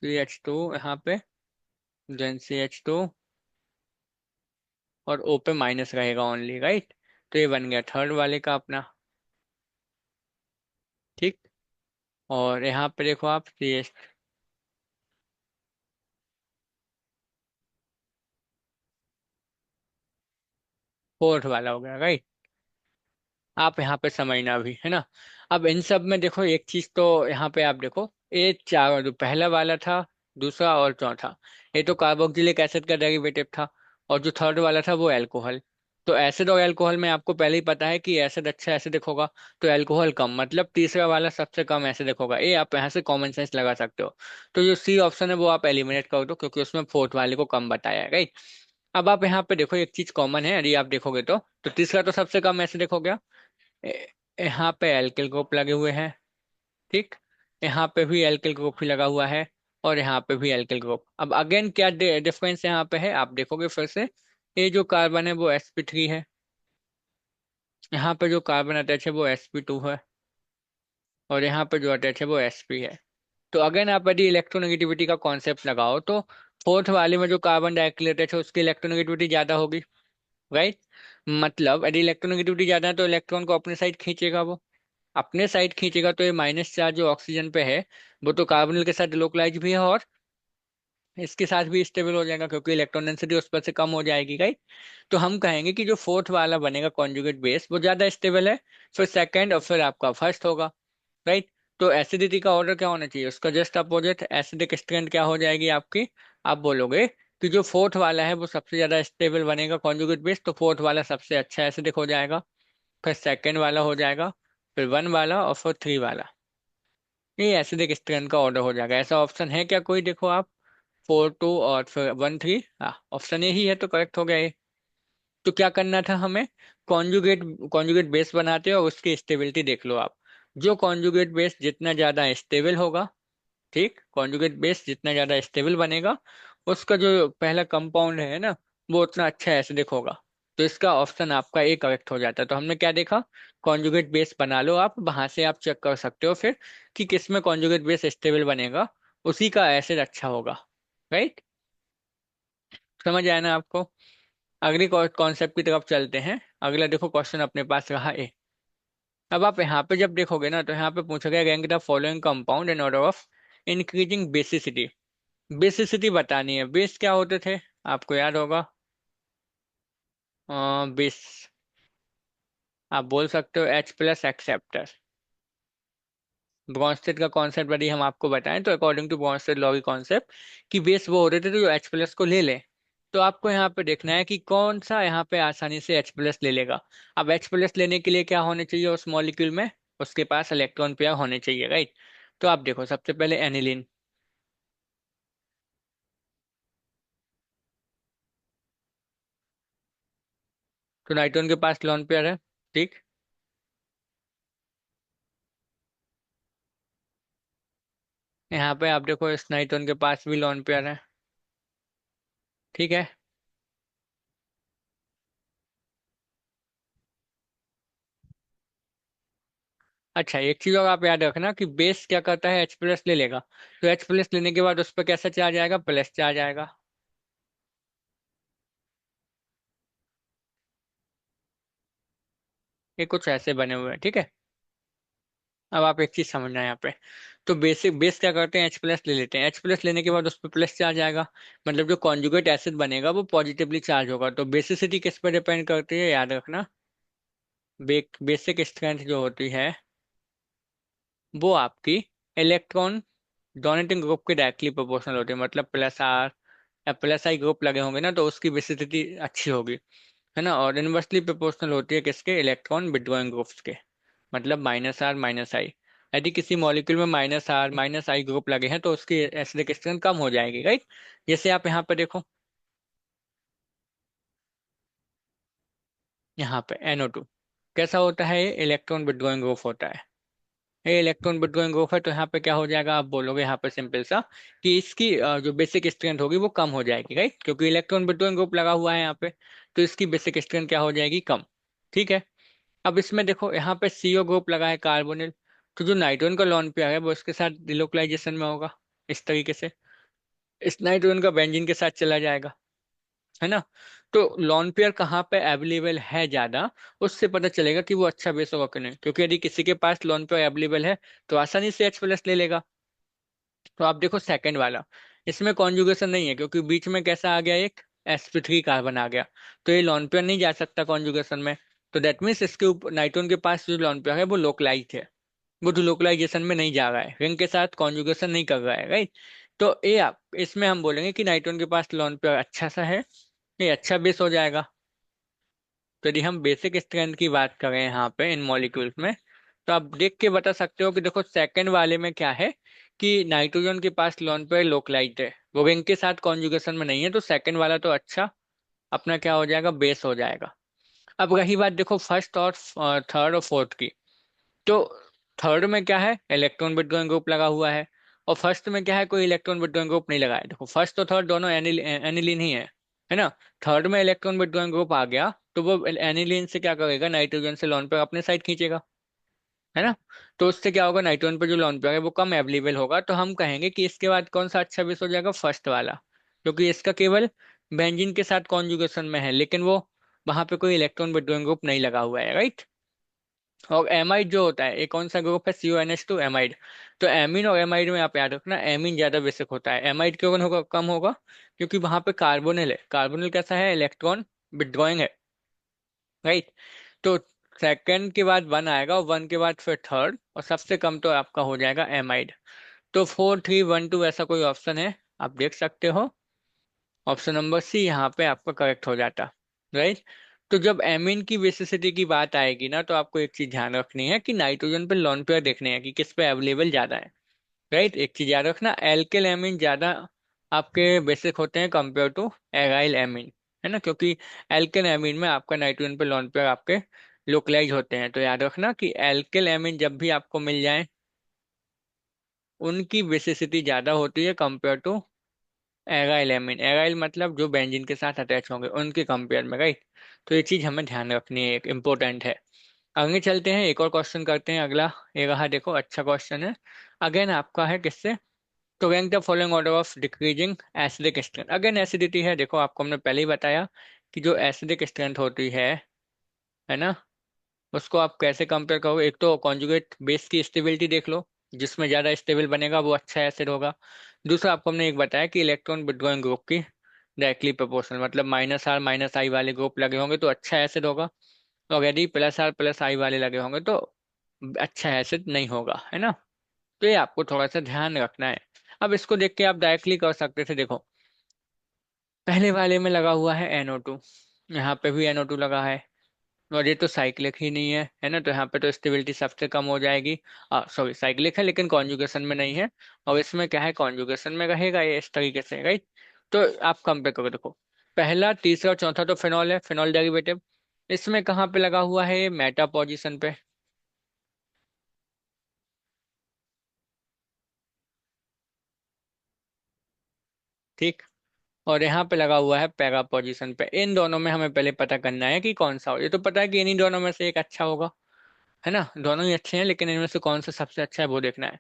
CH2 यहाँ पे, देन CH2, और O पे माइनस रहेगा ओनली, राइट। तो ये बन गया थर्ड वाले का अपना, ठीक। और यहाँ पे देखो आप फोर्थ वाला हो गया, राइट। आप यहाँ पे समझना भी, है ना। अब इन सब में देखो एक चीज, तो यहाँ पे आप देखो, ये चार, जो पहला वाला था, दूसरा और चौथा, ये तो कार्बोक्सिलिक एसिड का डेरिवेटिव था। और जो थर्ड वाला था वो एल्कोहल। तो एसिड और एल्कोहल में आपको पहले ही पता है कि एसिड अच्छा एसिडिक होगा, तो एल्कोहल कम, मतलब तीसरा वाला सबसे कम एसिडिक होगा। ये आप यहाँ से कॉमन सेंस लगा सकते हो। तो जो सी ऑप्शन है वो आप एलिमिनेट कर दो, क्योंकि उसमें फोर्थ वाले को कम बताया है, राइट। अब आप यहाँ पे देखो, एक चीज कॉमन है, यदि आप देखोगे तो तीसरा तो सबसे कम एसिडिक हो गया। यहाँ पे एल्किल ग्रुप लगे हुए हैं, ठीक। यहाँ पे भी एल्किल ग्रुप ही लगा हुआ है, और यहाँ पे भी एल्किल ग्रुप। अब अगेन क्या डिफरेंस यहाँ पे है, आप देखोगे फिर से, ये जो कार्बन है वो sp3 है, यहाँ पे जो कार्बन अटैच है वो sp2 है, और यहाँ पे जो अटैच है वो sp है। तो अगेन आप यदि इलेक्ट्रोनेगेटिविटी का कॉन्सेप्ट लगाओ, तो फोर्थ वाले में जो कार्बन डाइऑक्साइड अटैच है उसकी इलेक्ट्रोनेगेटिविटी ज्यादा होगी, राइट। मतलब यदि इलेक्ट्रोनेगेटिविटी ज्यादा है तो इलेक्ट्रॉन को अपने साइड खींचेगा वो, अपने साइड खींचेगा, तो ये माइनस चार्ज जो ऑक्सीजन पे है, वो तो कार्बोनिल के साथ लोकलाइज भी है, और इसके साथ भी स्टेबल हो जाएगा, क्योंकि इलेक्ट्रॉन डेंसिटी उस पर से कम हो जाएगी, राइट। तो हम कहेंगे कि जो फोर्थ वाला बनेगा कॉन्जुगेट बेस, वो ज्यादा स्टेबल है, फिर सेकंड और फिर आपका फर्स्ट होगा, राइट। तो एसिडिटी का ऑर्डर क्या होना चाहिए, उसका जस्ट अपोजिट, एसिडिक स्ट्रेंथ क्या हो जाएगी आपकी। आप बोलोगे कि जो फोर्थ वाला है वो सबसे ज्यादा स्टेबल बनेगा कॉन्जुगेट बेस, तो फोर्थ वाला सबसे अच्छा एसिडिक हो जाएगा, फिर सेकंड वाला हो जाएगा, फिर वन वाला, और फिर थ्री वाला। ये एसिडिक स्ट्रेंथ का ऑर्डर हो जाएगा। ऐसा ऑप्शन है क्या कोई, देखो आप, 4 2 और फिर 1 3, हाँ, ऑप्शन यही है, तो करेक्ट हो गया ये। तो क्या करना था हमें, कॉन्जुगेट कॉन्जुगेट बेस बनाते हो और उसकी स्टेबिलिटी देख लो आप। जो कॉन्जुगेट बेस जितना ज्यादा स्टेबल होगा, ठीक, कॉन्जुगेट बेस जितना ज्यादा स्टेबल बनेगा, उसका जो पहला कंपाउंड है ना, वो उतना अच्छा एसिडिक होगा। तो इसका ऑप्शन आपका ए करेक्ट हो जाता है। तो हमने क्या देखा, कॉन्जुगेट बेस बना लो आप, वहां से आप चेक कर सकते हो फिर कि किस में कॉन्जुगेट बेस स्टेबल बनेगा, उसी का एसिड अच्छा होगा। राइट, समझ आया ना आपको। अगली कॉन्सेप्ट की तरफ चलते हैं। अगला देखो क्वेश्चन अपने पास रहा ए। अब आप यहाँ पे जब देखोगे ना, तो यहाँ पे पूछा गया rank the following compound in order of increasing basicity. Basicity बतानी है। बेस क्या होते थे, आपको याद होगा। बेस आप बोल सकते हो एच प्लस एक्सेप्टर। ब्रॉन्स्टेड का कॉन्सेप्ट यदि हम आपको बताएं, तो अकॉर्डिंग टू ब्रॉन्स्टेड लॉ की कॉन्सेप्ट कि बेस वो होते थे जो एच प्लस को ले ले। तो आपको यहाँ पे देखना है कि कौन सा यहाँ पे आसानी से एच प्लस ले लेगा। अब एच प्लस लेने के लिए क्या होने चाहिए उस मॉलिक्यूल में, उसके पास इलेक्ट्रॉन पेयर होने चाहिए, राइट। तो आप देखो सबसे पहले एनिलीन। तो नाइट्रोन के पास लोन पेयर है, ठीक। यहाँ पे आप देखो इस नाइट्रोन के पास भी लोन पेयर है, ठीक है। अच्छा, एक चीज और आप याद रखना कि बेस क्या करता है, एच प्लस ले लेगा। तो एच प्लस लेने के बाद उस पर कैसा चार्ज आएगा, प्लस चार्ज आएगा। ये कुछ ऐसे बने हुए हैं, ठीक है। अब आप एक चीज समझना है यहाँ पे। तो बेसिक बेस क्या करते हैं, एच प्लस ले लेते हैं। एच प्लस लेने के बाद उस पर प्लस चार्ज आएगा, मतलब जो कॉन्जुगेट एसिड बनेगा वो पॉजिटिवली चार्ज होगा। तो बेसिसिटी किस पर डिपेंड करती है, याद रखना। बेसिक स्ट्रेंथ जो होती है वो आपकी इलेक्ट्रॉन डोनेटिंग ग्रुप के डायरेक्टली प्रोपोर्शनल होती है। मतलब प्लस आर या प्लस आई ग्रुप लगे होंगे ना, तो उसकी बेसिसिटी अच्छी होगी, है ना। और इनवर्सली प्रोपोर्शनल होती है किसके, इलेक्ट्रॉन विथड्रॉइंग ग्रुप्स के। मतलब माइनस आर माइनस आई। यदि किसी मॉलिक्यूल में minus R minus I group लगे हैं तो उसकी एसिडिक स्ट्रेंथ कम हो जाएगी, राइट। जैसे आप यहाँ पे देखो, यहाँ पे NO2 कैसा होता है, ये इलेक्ट्रॉन विथड्रॉइंग ग्रुप होता है। ये इलेक्ट्रॉन विथड्रॉइंग ग्रुप है, तो यहाँ पे क्या हो जाएगा, आप बोलोगे यहाँ पे सिंपल सा कि इसकी जो बेसिक स्ट्रेंथ होगी वो कम हो जाएगी, राइट, क्योंकि इलेक्ट्रॉन विथड्रॉइंग ग्रुप लगा हुआ है यहाँ पे। तो इसकी बेसिक स्ट्रेंथ क्या हो जाएगी, कम। ठीक है। अब इसमें देखो यहाँ पे CO ग्रुप लगा है, कार्बोनिल। तो जो नाइट्रोजन का लोन पेयर है वो इसके साथ डिलोक्लाइजेशन में होगा, इस तरीके से। इस नाइट्रोजन का बेंजीन के साथ चला जाएगा, है ना। तो लोन पेयर कहाँ पे अवेलेबल है ज्यादा, उससे पता चलेगा कि वो अच्छा बेस होगा कि नहीं। क्योंकि यदि किसी के पास लोन पेयर अवेलेबल है तो आसानी से H प्लस ले लेगा। तो आप देखो सेकंड वाला, इसमें कॉन्जुगेशन नहीं है, क्योंकि बीच में कैसा आ गया, एक sp3 कार्बन आ गया। तो ये लोन पेयर नहीं जा सकता कॉन्जुगेशन में। तो दैट मीन्स इसके ऊपर नाइट्रोजन के पास जो लोन पेयर है वो लोकलाइज है, वो लोकलाइजेशन में नहीं जा रहा है, रिंग के साथ कॉन्जुगेशन नहीं कर रहा है, राइट। तो ये आप इसमें हम बोलेंगे कि नाइट्रोजन के पास लोन पेयर अच्छा सा है, ये अच्छा बेस हो जाएगा। तो यदि हम बेसिक स्ट्रेंथ की बात करें यहाँ पे इन मॉलिक्यूल्स में, तो आप देख के बता सकते हो कि देखो सेकंड वाले में क्या है, कि नाइट्रोजन के पास लोन पेयर लोकलाइज्ड है, वो रिंग के साथ कॉन्जुगेशन में नहीं है। तो सेकंड वाला तो अच्छा अपना क्या हो जाएगा, बेस हो जाएगा। अब रही बात देखो फर्स्ट और थर्ड और फोर्थ की। तो थर्ड में क्या है, इलेक्ट्रॉन विथड्रॉइंग ग्रुप लगा हुआ है। और फर्स्ट में क्या है, कोई इलेक्ट्रॉन विथड्रॉइंग ग्रुप नहीं लगा है। देखो फर्स्ट और थर्ड दोनों एनिलीन ही है ना। थर्ड में इलेक्ट्रॉन विथड्रॉइंग ग्रुप आ गया, तो वो एनिलीन से क्या करेगा, नाइट्रोजन से लोन पेयर अपने साइड खींचेगा, है ना। तो उससे क्या होगा, नाइट्रोजन पे जो लोन पेयर है वो कम अवेलेबल होगा। तो हम कहेंगे कि इसके बाद कौन सा अच्छा बेस हो जाएगा, फर्स्ट वाला। क्योंकि इसका केवल बेंजीन के साथ कॉन्जुगेशन में है, लेकिन वो वहां पे कोई इलेक्ट्रॉन विथड्रॉइंग ग्रुप नहीं लगा हुआ है, राइट। और एमाइड जो होता है, ये कौन सा ग्रुप है, CONH2 एमाइड। तो एमीन और एमाइड में आप याद रखना, एमीन ज्यादा बेसिक होता है, एमाइड क्यों होगा, कम होगा, क्योंकि वहां पे कार्बोनिल है। कार्बोनिल कैसा है, इलेक्ट्रॉन विथड्रॉइंग है, राइट। तो सेकंड के बाद वन आएगा, और वन के बाद फिर थर्ड, और सबसे कम तो आपका हो जाएगा एमाइड। तो 4 3 1 2 ऐसा कोई ऑप्शन है, आप देख सकते हो। ऑप्शन नंबर सी यहाँ पे आपका करेक्ट हो जाता, राइट। तो जब एमीन की बेसिसिटी की बात आएगी ना, तो आपको एक चीज ध्यान रखनी है कि नाइट्रोजन पे लोन पेयर देखने हैं कि किस पे अवेलेबल ज्यादा है, राइट। एक चीज याद रखना, एल्किल एमीन ज्यादा आपके बेसिक होते हैं कंपेयर टू एराइल एमीन। है ना, क्योंकि एल्केन एमीन में आपका नाइट्रोजन पे लोन पेयर आपके लोकलाइज होते हैं। तो याद रखना कि एल्केन एमीन जब भी आपको मिल जाए, उनकी बेसिसिटी ज्यादा होती है compare to aryl amine. Aryl मतलब जो बेंजीन के साथ अटैच होंगे उनके कंपेयर में, राइट। तो ये चीज हमें ध्यान रखनी है, एक इम्पोर्टेंट है। आगे चलते हैं, एक और क्वेश्चन करते हैं। अगला ये रहा, देखो अच्छा क्वेश्चन है। अगेन आपका है किससे, तो rank the following order of decreasing acidic strength. Again acidity है, देखो आपको हमने पहले ही बताया कि जो एसिडिक स्ट्रेंथ होती है ना, उसको आप कैसे कंपेयर करोगे। एक तो कॉन्जुगेट बेस की स्टेबिलिटी देख लो, जिसमें ज्यादा स्टेबल बनेगा वो अच्छा एसिड होगा। दूसरा आपको हमने एक बताया कि इलेक्ट्रॉन विड्रॉइंग ग्रुप की डायरेक्टली प्रोपोर्शनल, मतलब -R -I वाले ग्रुप लगे होंगे तो अच्छा एसिड होगा, और यदि +R+I वाले लगे होंगे तो अच्छा एसिड नहीं होगा, है ना। तो ये आपको थोड़ा सा ध्यान रखना है। अब इसको देख के आप डायरेक्टली कर सकते थे, देखो पहले वाले में लगा हुआ है NO2, यहाँ पे भी NO2 लगा है, और ये तो साइक्लिक ही नहीं है ना, तो यहाँ पे तो स्टेबिलिटी सबसे कम हो जाएगी। सॉरी साइक्लिक है लेकिन कॉन्जुगेशन में नहीं है, और इसमें क्या है, कॉन्जुगेशन में रहेगा ये इस तरीके से, राइट। तो आप कंपेयर करो, देखो पहला तीसरा और चौथा तो फिनॉल है, फिनॉल डेरिवेटिव। इसमें कहाँ पे लगा हुआ है, ये मेटा पोजीशन पे, ठीक। और यहाँ पे लगा हुआ है पैरा पोजीशन पे। इन दोनों में हमें पहले पता करना है कि कौन सा हो। ये तो पता है कि इन्हीं दोनों में से एक अच्छा होगा, है ना, दोनों ही अच्छे हैं, लेकिन इनमें से कौन सा सबसे अच्छा है वो देखना है।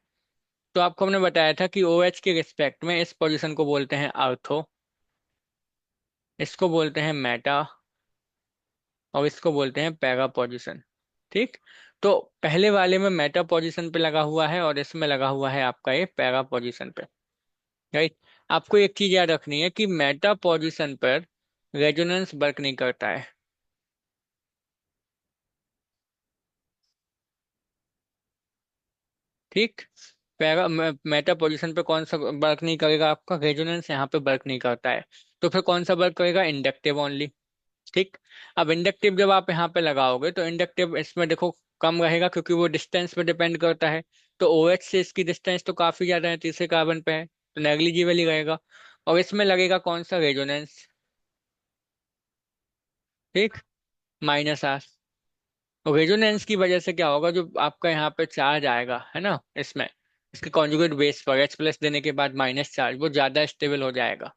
तो आपको हमने बताया था कि OH के रिस्पेक्ट में इस पोजीशन को बोलते हैं आर्थो, इसको बोलते हैं मेटा, और इसको बोलते हैं पैरा पोजीशन, ठीक। तो पहले वाले में मेटा पोजीशन पे लगा हुआ है, और इसमें लगा हुआ है आपका ये पैरा पोजीशन पे, राइट। आपको एक चीज याद रखनी है कि मेटा पोजीशन पर रेजोनेंस वर्क नहीं करता है, ठीक। पैरा मेटा पोजीशन पे कौन सा वर्क नहीं करेगा, आपका रेजोनेंस यहाँ पे वर्क नहीं करता है। तो फिर कौन सा वर्क करेगा, इंडक्टिव ओनली, ठीक। अब इंडक्टिव जब आप यहाँ पे लगाओगे तो इंडक्टिव इसमें देखो कम रहेगा, क्योंकि वो डिस्टेंस पे डिपेंड करता है। तो OH से इसकी डिस्टेंस तो काफी ज्यादा है, तीसरे कार्बन पे है, तो नेग्लिजिबल ही रहेगा। और इसमें लगेगा कौन सा, रेजोनेंस, ठीक, -R। और रेजोनेंस की वजह से क्या होगा, जो आपका यहाँ पे चार्ज आएगा है ना इसमें, इसके कॉन्जुगेट बेस पर H+ देने के बाद माइनस चार्ज, वो ज्यादा स्टेबल हो जाएगा,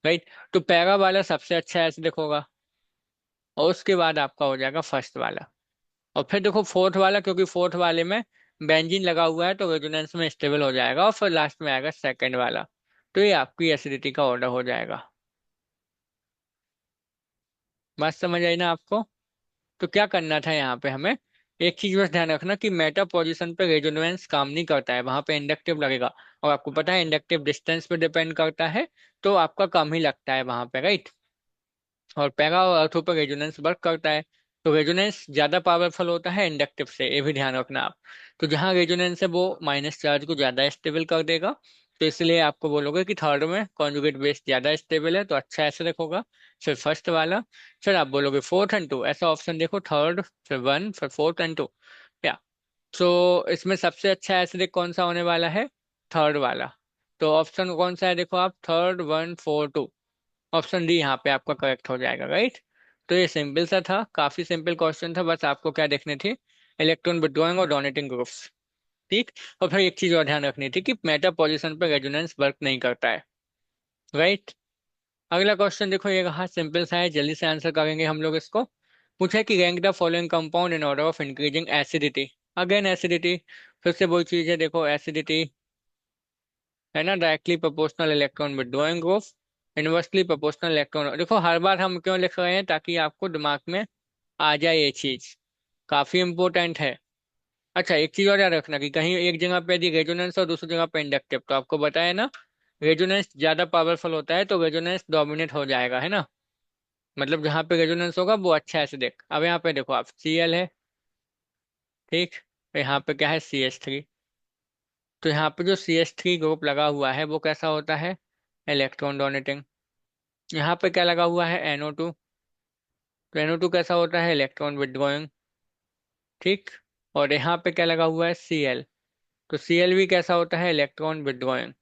राइट। तो पैरा वाला सबसे अच्छा एसिडिक होगा, और उसके बाद आपका हो जाएगा फर्स्ट वाला। और फिर देखो फोर्थ वाला, क्योंकि फोर्थ वाले में बेंजीन लगा हुआ है तो रेजोनेंस में स्टेबल हो जाएगा, और फिर लास्ट में आएगा सेकंड वाला। तो ये आपकी एसिडिटी का ऑर्डर हो जाएगा। बात समझ आई ना आपको। तो क्या करना था यहाँ पे हमें, एक चीज बस ध्यान रखना कि मेटा पोजीशन पे रेजोनेंस काम नहीं करता है, वहां पे इंडक्टिव लगेगा। और आपको पता है इंडक्टिव डिस्टेंस पे डिपेंड करता है, तो आपका कम ही लगता है वहां पे, राइट। और पैरा और अर्थो पर रेजोनेंस वर्क करता है, तो रेजोनेंस ज्यादा पावरफुल होता है इंडक्टिव से, ये भी ध्यान रखना आप। तो जहाँ रेजोनेंस है वो माइनस चार्ज को ज्यादा स्टेबल कर देगा, तो इसलिए आपको बोलोगे कि थर्ड में कॉन्जुगेट बेस ज्यादा स्टेबल है, तो अच्छा ऐसे रखोगा। फिर फर्स्ट वाला, फिर आप बोलोगे फोर्थ एंड टू, ऐसा ऑप्शन देखो, थर्ड फिर वन फिर फोर्थ एंड टू, या। तो इसमें सबसे अच्छा एसिडिक कौन सा होने वाला है, थर्ड वाला। तो ऑप्शन कौन सा है, देखो आप, third one four two, option D यहाँ पे आपका करेक्ट हो जाएगा, राइट। तो ये सिंपल सा था, काफी सिंपल क्वेश्चन था, बस आपको क्या देखने थे, इलेक्ट्रॉन विड्रॉइंग और डोनेटिंग ग्रुप्स, ठीक। और फिर एक चीज और ध्यान रखनी थी कि मेटा पोजीशन पे रेजोनेंस वर्क नहीं करता है, राइट। अगला क्वेश्चन देखो, ये कहा सिंपल सा है, जल्दी से आंसर करेंगे हम लोग इसको। पूछा है कि rank the following compound in order of increasing acidity. Again acidity, फिर से वही चीज है, देखो एसिडिटी है ना, directly proportional electron withdrawing group, inversely proportional electron. देखो हर बार हम क्यों लिख रहे हैं, ताकि आपको दिमाग में आ जाए ये चीज, काफी इंपॉर्टेंट है। अच्छा एक चीज और याद रखना कि कहीं एक जगह पे यदि रेजोनेंस और दूसरी जगह पे इंडक्टिव, तो आपको बताया ना, रेजोनेंस ज्यादा पावरफुल होता है तो रेजोनेंस डोमिनेट हो जाएगा, है ना। मतलब जहाँ पे रेजोनेंस होगा वो अच्छा है, से देख अब यहाँ पे देखो आप, Cl है, ठीक। यहाँ पे क्या है, CH3। तो यहाँ पे जो CH3 ग्रुप लगा हुआ है वो कैसा होता है, इलेक्ट्रॉन डोनेटिंग। यहाँ पे क्या लगा हुआ है, NO2। तो NO2 कैसा होता है, इलेक्ट्रॉन विदड्रॉइंग, ठीक। और यहाँ पे क्या लगा हुआ है, Cl। तो Cl भी कैसा होता है, इलेक्ट्रॉन विदड्रॉइंग,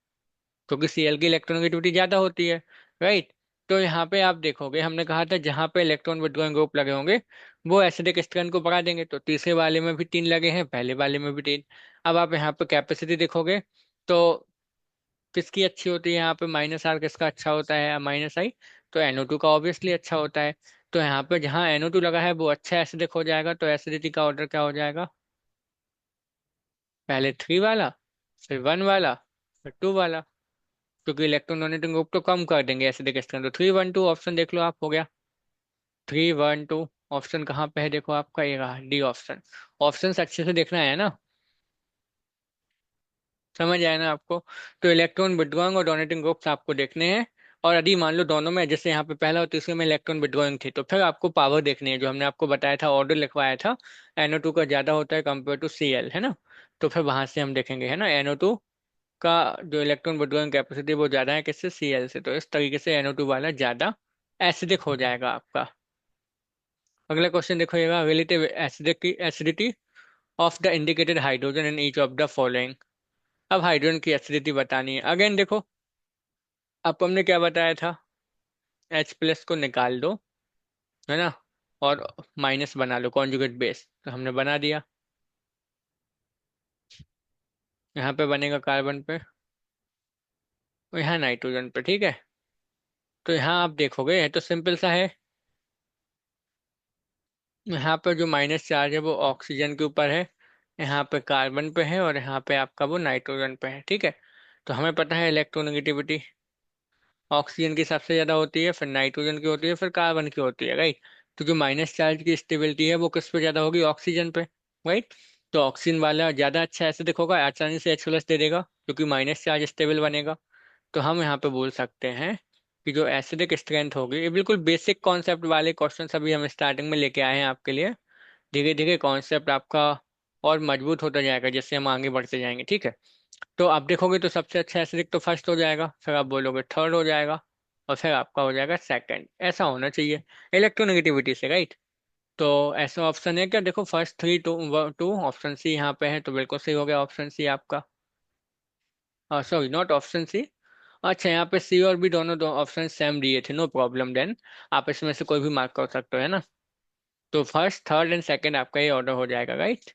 क्योंकि Cl की इलेक्ट्रॉन नेगेटिविटी ज्यादा होती है, राइट। तो यहाँ पे आप देखोगे, हमने कहा था जहाँ पे इलेक्ट्रॉन विथड्रॉइंग ग्रुप लगे होंगे वो एसिडिक स्ट्रेंथ को बढ़ा देंगे। तो तीसरे वाले में भी 3 लगे हैं, पहले वाले में भी 3। अब आप यहाँ पे कैपेसिटी देखोगे तो किसकी अच्छी होती है, यहाँ पे -R किसका अच्छा होता है, -I। तो NO2 का ऑब्वियसली अच्छा होता है। तो यहाँ पे जहाँ NO2 लगा है वो अच्छा एसिडिक हो जाएगा, तो एसिडिटी का ऑर्डर क्या हो जाएगा, पहले 3 वाला, फिर 1 वाला, फिर 2 वाला। क्योंकि इलेक्ट्रॉन डोनेटिंग ग्रुप तो कम कर देंगे एसिडिक स्ट्रेंथ, तो 3 1 2 ऑप्शन देख लो आप, हो गया 3 1 2। ऑप्शन कहाँ पे है, देखो आपका ये रहा डी ऑप्शन। ऑप्शन अच्छे से देखना है ना, समझ आया ना आपको। तो इलेक्ट्रॉन विथड्रॉइंग और डोनेटिंग ग्रुप्स आपको देखने हैं। और यदि मान लो दोनों में, जैसे यहाँ पे पहला और तीसरे में इलेक्ट्रॉन विथड्रॉइंग थी, तो फिर आपको पावर देखनी है, जो हमने आपको बताया था, ऑर्डर लिखवाया था। NO2 का ज्यादा होता है कंपेयर टू Cl, है ना। तो फिर वहां से हम देखेंगे, है ना, NO2 का जो इलेक्ट्रॉन विथड्रॉइंग कैपेसिटी वो ज्यादा है किससे, Cl से। तो इस तरीके से NO2 वाला ज्यादा एसिडिक हो जाएगा आपका। अगला क्वेश्चन देखो, ये relative acidity of the indicated hydrogen in each of the following. अब हाइड्रोजन की एसिडिटी बतानी है। अगेन देखो, अब हमने क्या बताया था, H+ को निकाल दो, है ना, और माइनस बना लो कॉन्जुगेट बेस, तो हमने बना दिया। यहाँ पे बनेगा कार्बन पे और यहाँ नाइट्रोजन पे, ठीक है। तो यहाँ आप देखोगे ये तो सिंपल सा है। यहाँ पर जो माइनस चार्ज है वो ऑक्सीजन के ऊपर है, यहाँ पे कार्बन पे है, और यहाँ पे आपका वो नाइट्रोजन पे है, ठीक है। तो हमें पता है इलेक्ट्रोनेगेटिविटी ऑक्सीजन की सबसे ज्यादा होती है, फिर नाइट्रोजन की होती है, फिर कार्बन की होती है, राइट। तो जो माइनस चार्ज की स्टेबिलिटी है वो किस पे ज्यादा होगी, ऑक्सीजन पे, राइट। तो ऑक्सीजन वाला ज्यादा अच्छा ऐसे देखोगा, आसानी से H+ दे देगा क्योंकि माइनस चार्ज स्टेबल बनेगा। तो हम यहाँ पे बोल सकते हैं कि जो एसिडिक स्ट्रेंथ होगी, ये बिल्कुल बेसिक कॉन्सेप्ट वाले क्वेश्चन अभी हम स्टार्टिंग में लेके आए हैं आपके लिए। धीरे धीरे कॉन्सेप्ट आपका और मजबूत होता जाएगा जैसे हम आगे बढ़ते जाएंगे, ठीक है। तो आप देखोगे तो सबसे अच्छा एसिडिक तो फर्स्ट हो जाएगा, फिर आप बोलोगे थर्ड हो जाएगा, और फिर आपका हो जाएगा सेकंड। ऐसा होना चाहिए इलेक्ट्रोनेगेटिविटी से, राइट। तो ऐसा ऑप्शन है क्या, देखो फर्स्ट 3 2 2, ऑप्शन सी यहाँ पे है, तो बिल्कुल सही हो गया ऑप्शन सी आपका। Sorry, not option C. अच्छा, यहाँ पे सी और बी दोनों दो ऑप्शन सेम दिए थे, नो प्रॉब्लम देन। आप इसमें से कोई भी मार्क कर सकते हो, है ना। तो फर्स्ट थर्ड एंड सेकंड आपका ये ऑर्डर हो जाएगा, राइट।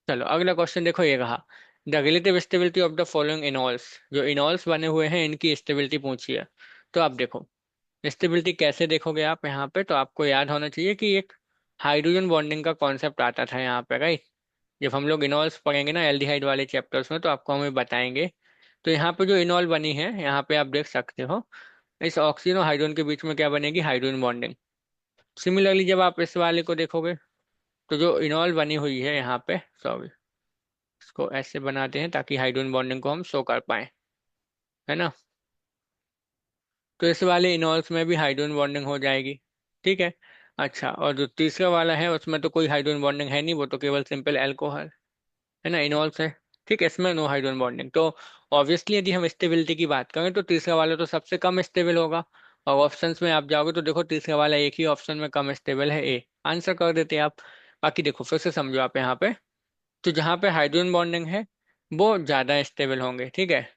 चलो अगला क्वेश्चन देखो, ये रहा the relative stability of the following इनॉल्स। जो इनॉल्स बने हुए हैं इनकी स्टेबिलिटी पूछी है। तो आप देखो स्टेबिलिटी कैसे देखोगे आप, यहाँ पे तो आपको याद होना चाहिए कि एक हाइड्रोजन बॉन्डिंग का कॉन्सेप्ट आता था यहाँ पे, राइट। जब हम लोग इनॉल्स पढ़ेंगे ना एल्डिहाइड वाले चैप्टर्स में, तो आपको हमें बताएंगे। तो यहाँ पे जो इनॉल बनी है यहाँ पे आप देख सकते हो, इस ऑक्सीजन और हाइड्रोजन के बीच में क्या बनेगी, हाइड्रोजन बॉन्डिंग। सिमिलरली जब आप इस वाले को देखोगे, तो जो इनॉल बनी हुई है यहाँ पे, सॉरी, इसको ऐसे बनाते हैं ताकि हाइड्रोजन बॉन्डिंग को हम शो कर पाए, है ना। तो इस वाले इनॉल्स में भी हाइड्रोजन बॉन्डिंग हो जाएगी, ठीक है। अच्छा, और जो तीसरा वाला है उसमें तो कोई हाइड्रोजन बॉन्डिंग है नहीं, वो तो केवल सिंपल अल्कोहल, है ना, इनॉल्स है, ठीक है। इसमें नो हाइड्रोजन बॉन्डिंग। तो ऑब्वियसली यदि हम स्टेबिलिटी की बात करें तो तीसरा वाला तो सबसे कम स्टेबल होगा। और ऑप्शंस में आप जाओगे तो देखो तीसरा वाला एक ही ऑप्शन में कम स्टेबल है, ए। आंसर कर देते हैं आप। बाकी देखो फिर से समझो आप यहाँ पे, तो जहाँ पे हाइड्रोजन बॉन्डिंग है वो ज्यादा स्टेबल होंगे, ठीक है।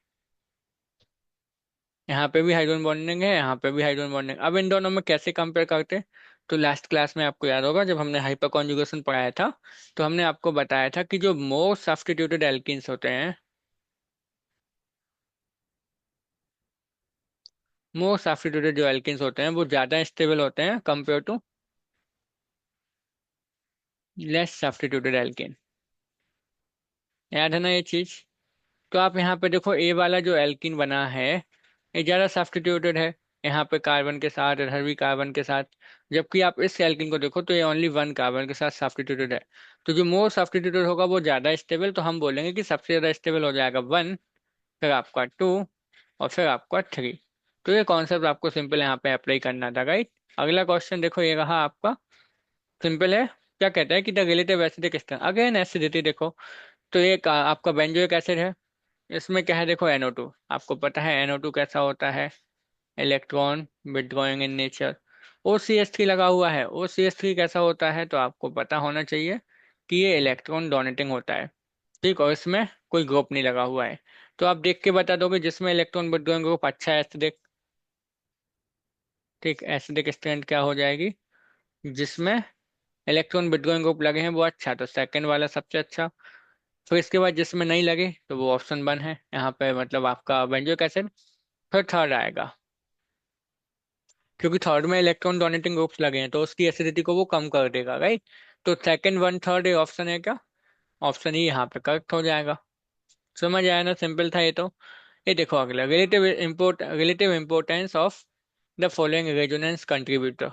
यहाँ पे भी हाइड्रोजन बॉन्डिंग है, यहाँ पे भी हाइड्रोजन बॉन्डिंग। अब इन दोनों में कैसे कंपेयर करते हैं, तो लास्ट क्लास में आपको याद होगा जब हमने हाइपर कॉन्जुगेशन पढ़ाया था, तो हमने आपको बताया था कि जो मोस्ट सब्स्टिट्यूटेड एल्कीन्स होते हैं, मोस्ट सब्स्टिट्यूटेड जो एल्कीन्स होते हैं वो ज्यादा स्टेबल होते हैं compare to less substituted alkene. याद है ना ये चीज। तो आप यहाँ पे देखो ए वाला जो एल्कीन बना है ये ज्यादा सब्स्टिट्यूटेड है, यहाँ पे कार्बन के साथ, इधर भी कार्बन के साथ। जबकि आप इस एल्कीन को देखो तो ये ओनली 1 कार्बन के साथ सब्स्टिट्यूटेड है। तो जो मोर सब्स्टिट्यूटेड होगा वो ज्यादा स्टेबल, तो हम बोलेंगे कि सबसे ज्यादा स्टेबल हो जाएगा 1, फिर आपका 2, और फिर आपका 3। तो ये कॉन्सेप्ट आपको सिंपल यहाँ पे अप्लाई करना था, राइट। अगला क्वेश्चन देखो, ये रहा आपका, सिंपल है। क्या कहता है कि the relative acidic strength, again acidity देखो। तो ये आपका बेंजोइक एसिड है, इसमें क्या है, देखो NO2। आपको पता है NO2 कैसा होता है, electron withdrawing in nature. OCH3 लगा हुआ है, OCH3 कैसा होता है, तो आपको पता होना चाहिए कि ये इलेक्ट्रॉन डोनेटिंग होता है, ठीक। और इसमें कोई ग्रुप नहीं लगा हुआ है। तो आप देख के बता दोगे जिसमें इलेक्ट्रॉन विथड्रॉइंग ग्रुप अच्छा है एसिडिक, ठीक, एसिडिक स्ट्रेंथ क्या हो जाएगी, जिसमें इलेक्ट्रॉन विदड्रॉइंग ग्रुप लगे हैं वो अच्छा, तो सेकंड वाला सबसे अच्छा। फिर इसके बाद जिसमें नहीं लगे तो वो ऑप्शन वन है यहाँ पे, मतलब आपका बेंजोइक एसिड। फिर थर्ड आएगा, क्योंकि थर्ड में इलेक्ट्रॉन डोनेटिंग ग्रुप्स लगे हैं तो उसकी एसिडिटी को वो कम कर देगा, राइट। तो सेकंड वन थर्ड ये ऑप्शन है क्या, ऑप्शन ही यहाँ पे करेक्ट हो जाएगा। समझ आया ना, सिंपल था ये तो। ये देखो अगला, relative importance of the following resonance contributor.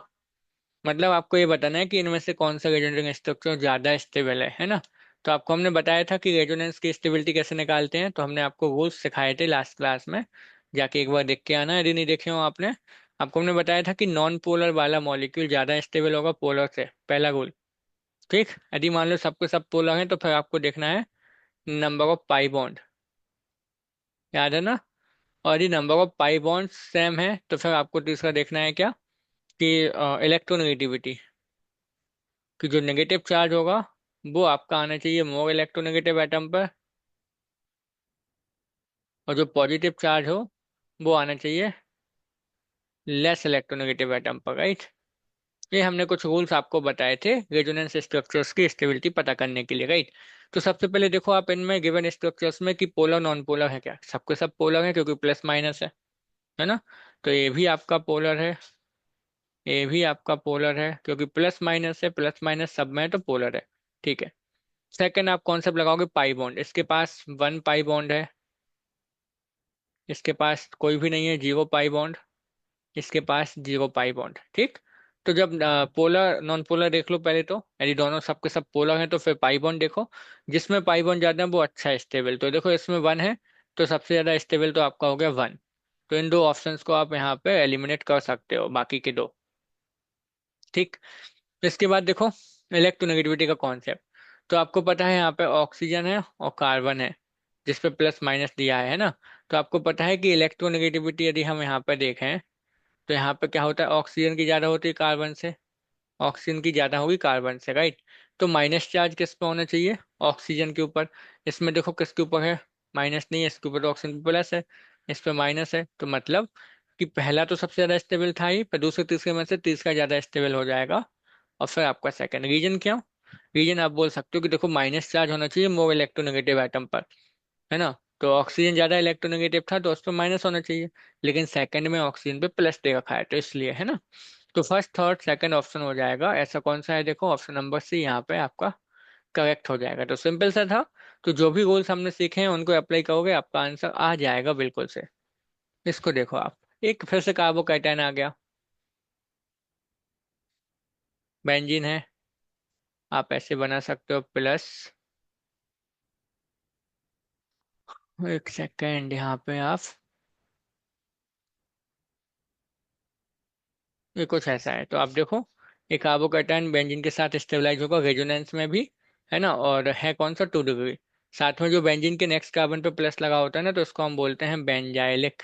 मतलब आपको ये बताना है कि इनमें से कौन सा रेजोनेंस स्ट्रक्चर ज्यादा स्टेबल है ना। तो आपको हमने बताया था कि रेजोनेंस की स्टेबिलिटी कैसे निकालते हैं, तो हमने आपको रूल्स सिखाए थे लास्ट क्लास में, जाके एक बार देख के आना यदि नहीं देखे हो आपने। आपको हमने बताया था कि नॉन पोलर वाला मॉलिक्यूल ज्यादा स्टेबल होगा पोलर से, पहला रूल। ठीक, यदि मान लो सबके सब पोलर हैं तो फिर आपको देखना है नंबर ऑफ पाई बॉन्ड, याद है ना। और यदि number of pi bond same है तो फिर आपको तीसरा देखना है क्या, कि इलेक्ट्रोनेगेटिविटी, कि जो नेगेटिव चार्ज होगा वो आपका आना चाहिए मोर इलेक्ट्रोनेगेटिव एटम पर, और जो पॉजिटिव चार्ज हो वो आना चाहिए लेस इलेक्ट्रोनेगेटिव एटम पर, राइट। ये हमने कुछ रूल्स आपको बताए थे रेजोनेंस स्ट्रक्चर्स की स्टेबिलिटी पता करने के लिए, राइट। तो सबसे पहले देखो आप इनमें गिवन स्ट्रक्चर्स में कि पोलर नॉन पोलर है क्या, सबके सब पोलर है क्योंकि प्लस माइनस है ना। तो ये भी आपका पोलर है, ये भी आपका पोलर है क्योंकि प्लस माइनस है, प्लस माइनस सब में है तो पोलर है। ठीक है। सेकंड आप कॉन्सेप्ट लगाओगे पाई बॉन्ड, इसके पास वन पाई बॉन्ड है, इसके पास कोई भी नहीं है, जीरो पाई बॉन्ड, इसके पास जीरो पाई बॉन्ड, ठीक। तो जब पोलर नॉन पोलर देख लो पहले, तो यदि दोनों सबके सब पोलर हैं तो फिर पाई बॉन्ड देखो, जिसमें पाई बॉन्ड ज्यादा है वो अच्छा है स्टेबल, तो देखो इसमें वन है, तो सबसे ज्यादा स्टेबल तो आपका हो गया वन। तो इन दो ऑप्शंस को आप यहाँ पे एलिमिनेट कर सकते हो, बाकी के दो। ठीक। इसके बाद देखो इलेक्ट्रोनेगेटिविटी का कॉन्सेप्ट। तो आपको पता है यहाँ पे ऑक्सीजन है और कार्बन है, जिसपे प्लस माइनस दिया है ना। तो आपको पता है कि इलेक्ट्रोनेगेटिविटी यदि हम यहाँ पे देखें तो यहाँ पे क्या होता है, ऑक्सीजन की ज्यादा होती है कार्बन से, ऑक्सीजन की ज्यादा होगी कार्बन से, राइट। तो माइनस चार्ज किस पे होना चाहिए, ऑक्सीजन के ऊपर। इसमें देखो किसके ऊपर है, माइनस नहीं है, इसके ऊपर तो ऑक्सीजन पे प्लस है, इस पे माइनस है, तो मतलब कि पहला तो सबसे ज्यादा स्टेबल था ही, पर दूसरे तीसरे में से तीसरा ज्यादा स्टेबल हो जाएगा। और फिर आपका सेकंड रीजन क्या, रीजन आप बोल सकते हो कि देखो माइनस चार्ज होना चाहिए मोर इलेक्ट्रोनेगेटिव एटम पर, है ना। तो ऑक्सीजन ज्यादा इलेक्ट्रोनेगेटिव था तो उस पर माइनस होना चाहिए, लेकिन सेकंड में ऑक्सीजन पे प्लस दे रखा है तो इसलिए, है ना। तो फर्स्ट थर्ड सेकंड ऑप्शन हो जाएगा, ऐसा कौन सा है, देखो ऑप्शन नंबर सी यहाँ पे आपका करेक्ट हो जाएगा। तो सिंपल सा था। तो जो भी रूल्स हमने सीखे हैं उनको अप्लाई करोगे आपका आंसर आ जाएगा बिल्कुल से। इसको देखो आप, एक फिर से कार्बोकैटायन आ गया, बेंजीन है, आप ऐसे बना सकते हो प्लस, एक सेकेंड यहाँ पे आप, ये कुछ ऐसा है तो आप देखो, एक कार्बोकैटायन बेंजीन के साथ स्टेबलाइज होगा रेजोनेंस में भी, है ना, और है कौन सा 2 डिग्री। साथ में जो बेंजीन के नेक्स्ट कार्बन पे प्लस लगा होता है ना, तो उसको हम बोलते हैं बेंजाइलिक।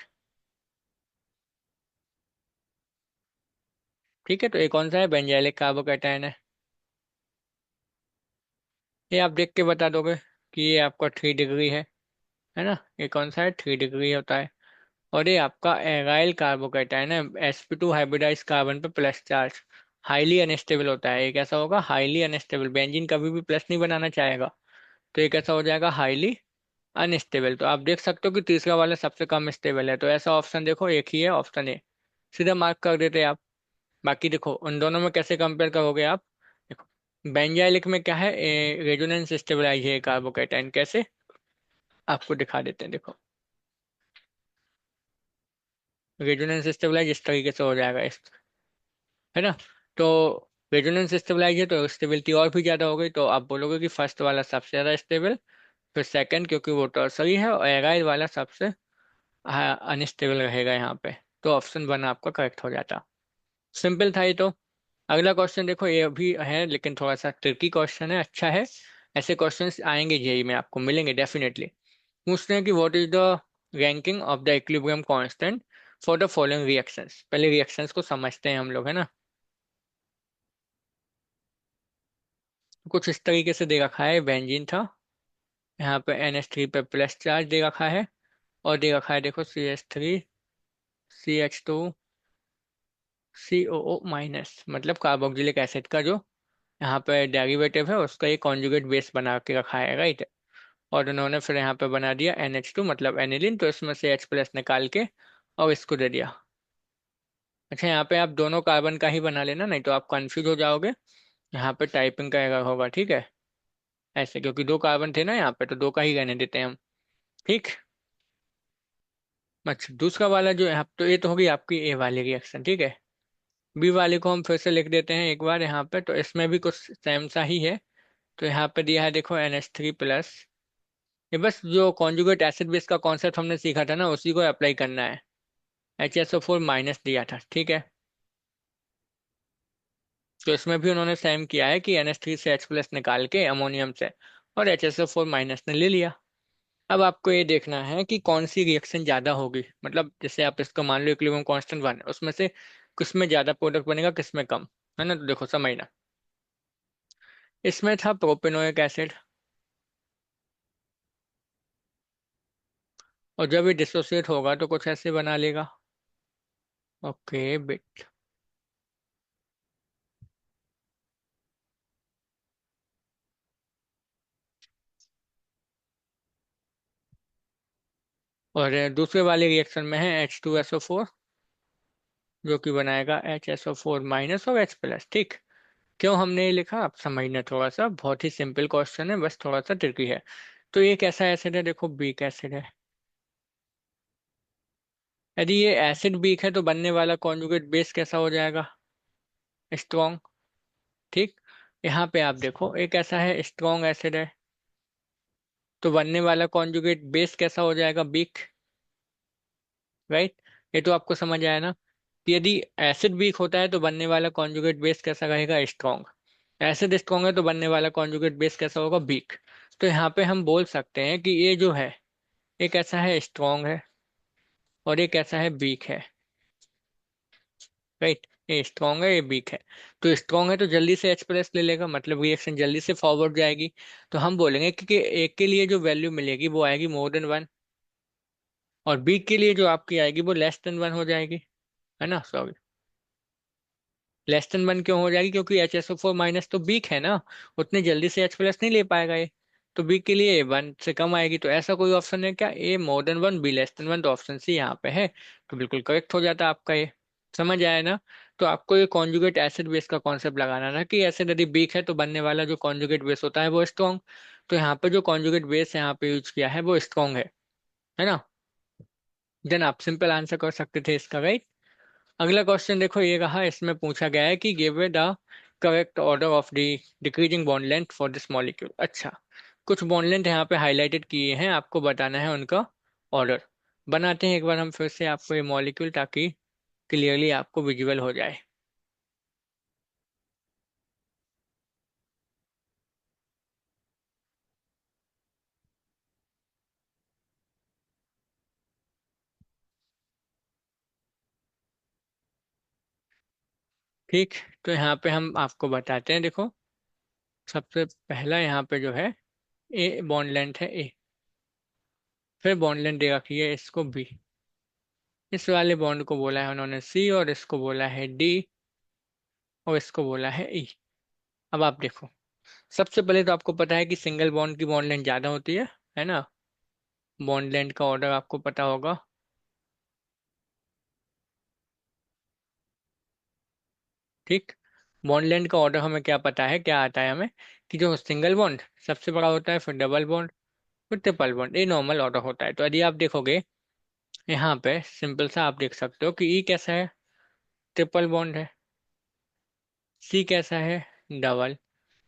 ठीक है, तो ये कौन सा है, बेंजाइलिक कार्बोकैटायन है। ये आप देख के बता दोगे कि ये आपका 3 डिग्री है ना, ये कौन सा है, 3 डिग्री होता है। और ये आपका एराइल कार्बोकैटायन है, sp2 हाइब्रिडाइज कार्बन पे प्लस चार्ज, हाईली अनस्टेबल होता है। ये कैसा होगा, हाईली अनस्टेबल, बेंजीन कभी भी प्लस नहीं बनाना चाहेगा, तो ये कैसा हो जाएगा, हाईली अनस्टेबल। तो आप देख सकते हो कि तीसरा वाला सबसे कम स्टेबल है, तो ऐसा ऑप्शन देखो एक ही है, ऑप्शन ए, सीधा मार्क कर देते आप। बाकी देखो उन दोनों में कैसे कंपेयर करोगे आप, देखो बेंजाइलिक में क्या है, रेजोनेंस स्टेबलाइज है कार्बोकैटायन, कैसे आपको दिखा देते हैं, देखो रेजोनेंस स्टेबलाइज इस तरीके से हो जाएगा, इस, है ना। तो रेजोनेंस स्टेबलाइज है तो स्टेबिलिटी और भी ज्यादा हो गई, तो आप बोलोगे कि फर्स्ट वाला सबसे ज्यादा स्टेबल, फिर सेकंड क्योंकि वो टर्सरी है, और एराइल वाला सबसे अनस्टेबल रहेगा यहाँ पे। तो ऑप्शन वन आपका करेक्ट हो जाता। सिंपल था ये तो। अगला क्वेश्चन देखो, ये भी है लेकिन थोड़ा सा ट्रिकी क्वेश्चन है, अच्छा है। ऐसे क्वेश्चंस आएंगे जेई में, आपको मिलेंगे डेफिनेटली। पूछते हैं कि what is the ranking of the equilibrium constant for the following reactions. पहले रिएक्शंस को समझते हैं हम लोग, है ना। कुछ इस तरीके से दे रखा है, बेंजीन था, यहाँ पे NH3 पे प्लस चार्ज दे रखा है, और दे रखा है देखो CH3 CH2 COO माइनस मतलब कार्बोक्सिलिक एसिड का जो यहाँ पे डेरिवेटिव है उसका ये कॉन्जुगेट बेस बना के रखा है, राइट। और उन्होंने फिर यहाँ पे बना दिया NH2 मतलब एनिलीन, तो इसमें से H प्लस निकाल के और इसको दे दिया। अच्छा, यहाँ पे आप दोनों कार्बन का ही बना लेना, नहीं तो आप कंफ्यूज हो जाओगे। यहाँ पे टाइपिंग का एरर होगा, ठीक है। ऐसे क्योंकि दो कार्बन थे ना यहाँ पे, तो दो का ही रहने देते हैं हम। ठीक। अच्छा, दूसरा वाला जो है, तो ये तो होगी आपकी ए वाली रिएक्शन, ठीक है। बी वाले को हम फिर से लिख देते हैं एक बार यहाँ पे, तो इसमें भी कुछ सेम सा ही है। तो यहाँ पे दिया है देखो NH3 प्लस। ये बस जो कॉन्जुगेट एसिड बेस का कॉन्सेप्ट हमने सीखा था ना, उसी को अप्लाई करना है। HSO4 माइनस दिया था, ठीक है। तो इसमें भी उन्होंने सेम किया है कि NH3 से H प्लस निकाल के अमोनियम से, और HSO4 माइनस ने ले लिया। अब आपको ये देखना है कि कौन सी रिएक्शन ज्यादा होगी, मतलब जैसे आप इसको मान लो इक्विलिब्रियम कांस्टेंट 1 है, उसमें से किस में ज्यादा प्रोडक्ट बनेगा किस में कम, है ना। तो देखो समझना, इसमें था प्रोपेनोइक एसिड, और जब ये डिसोसिएट होगा तो कुछ ऐसे बना लेगा। Okay bit. और दूसरे वाले रिएक्शन में है H2SO4, जो कि बनाएगा HSO4 माइनस और H प्लस, ठीक। क्यों हमने ये लिखा आप समझना, थोड़ा सा बहुत ही सिंपल क्वेश्चन है, बस थोड़ा सा ट्रिकी है। तो ये कैसा एसिड है, देखो वीक एसिड है। यदि ये एसिड वीक है तो बनने वाला कॉन्जुगेट बेस कैसा हो जाएगा, स्ट्रॉन्ग, ठीक। यहाँ पे आप देखो एक ऐसा है स्ट्रॉन्ग एसिड है, तो बनने वाला कॉन्जुगेट बेस कैसा हो जाएगा, वीक, राइट। ये तो आपको समझ आया ना कि यदि एसिड वीक होता है तो बनने वाला कॉन्जुगेट बेस कैसा रहेगा, स्ट्रॉन्ग। एसिड स्ट्रॉन्ग है तो बनने वाला कॉन्जुगेट बेस कैसा होगा, वीक। तो यहाँ पे हम बोल सकते हैं कि ये जो है एक ऐसा है स्ट्रॉन्ग है, और एक ऐसा है वीक है, राइट। ये स्ट्रॉन्ग है ये वीक है। तो स्ट्रॉन्ग है तो जल्दी से H प्लस ले लेगा, मतलब रिएक्शन जल्दी से फॉरवर्ड जाएगी। तो हम बोलेंगे कि एक के लिए जो वैल्यू मिलेगी वो आएगी मोर देन 1, और वीक के लिए जो आपकी आएगी वो लेस देन 1 हो जाएगी, है ना। सॉरी, लेस देन 1 क्यों हो जाएगी, क्योंकि HSO4 माइनस तो वीक है ना, उतने जल्दी से H प्लस नहीं ले पाएगा ये। तो वीक के लिए 1 से कम आएगी, तो ऐसा कोई ऑप्शन है क्या, A more than 1 B less than 1, तो ऑप्शन सी यहाँ पे है। तो बिल्कुल करेक्ट हो जाता है आपका ये। समझ आया ना। तो आपको ये कॉन्जुगेट एसिड बेस का कॉन्सेप्ट लगाना ना, कि एसिड यदि वीक है तो बनने वाला जो कॉन्जुगेट बेस होता है वो स्ट्रॉन्ग। तो यहाँ पे जो कॉन्जुगेट बेस यहाँ पे यूज किया है वो स्ट्रॉन्ग है ना। देन आप सिंपल आंसर कर सकते थे इसका, राइट। अगला क्वेश्चन देखो ये रहा, इसमें पूछा गया है कि give the correct order of the decreasing bond length for this molecule. अच्छा, कुछ बॉन्ड लेंथ यहाँ पे हाईलाइटेड किए हैं, आपको बताना है उनका ऑर्डर। बनाते हैं एक बार हम फिर से आपको ये मॉलिक्यूल, ताकि क्लियरली आपको विजुअल हो जाए। ठीक। तो यहाँ पे हम आपको बताते हैं, देखो सबसे पहला यहाँ पे जो है ए बॉन्ड लेंथ है ए, फिर बॉन्ड लेंथ दे रखी है इसको बी, इस वाले बॉन्ड को बोला है उन्होंने सी, और इसको बोला है डी, और इसको बोला है ई। अब आप देखो, सबसे पहले तो आपको पता है कि सिंगल बॉन्ड की बॉन्ड लेंथ ज्यादा होती है ना। बॉन्ड लेंथ का ऑर्डर आपको पता होगा, ठीक। बॉन्ड लेंथ का ऑर्डर हमें क्या पता है, क्या आता है हमें, कि जो सिंगल बॉन्ड सबसे बड़ा होता है, फिर डबल बॉन्ड, फिर ट्रिपल बॉन्ड, ये नॉर्मल ऑर्डर होता है। तो यदि आप देखोगे यहाँ पे सिंपल सा आप देख सकते हो कि ई कैसा है, ट्रिपल बॉन्ड है। सी कैसा है, डबल।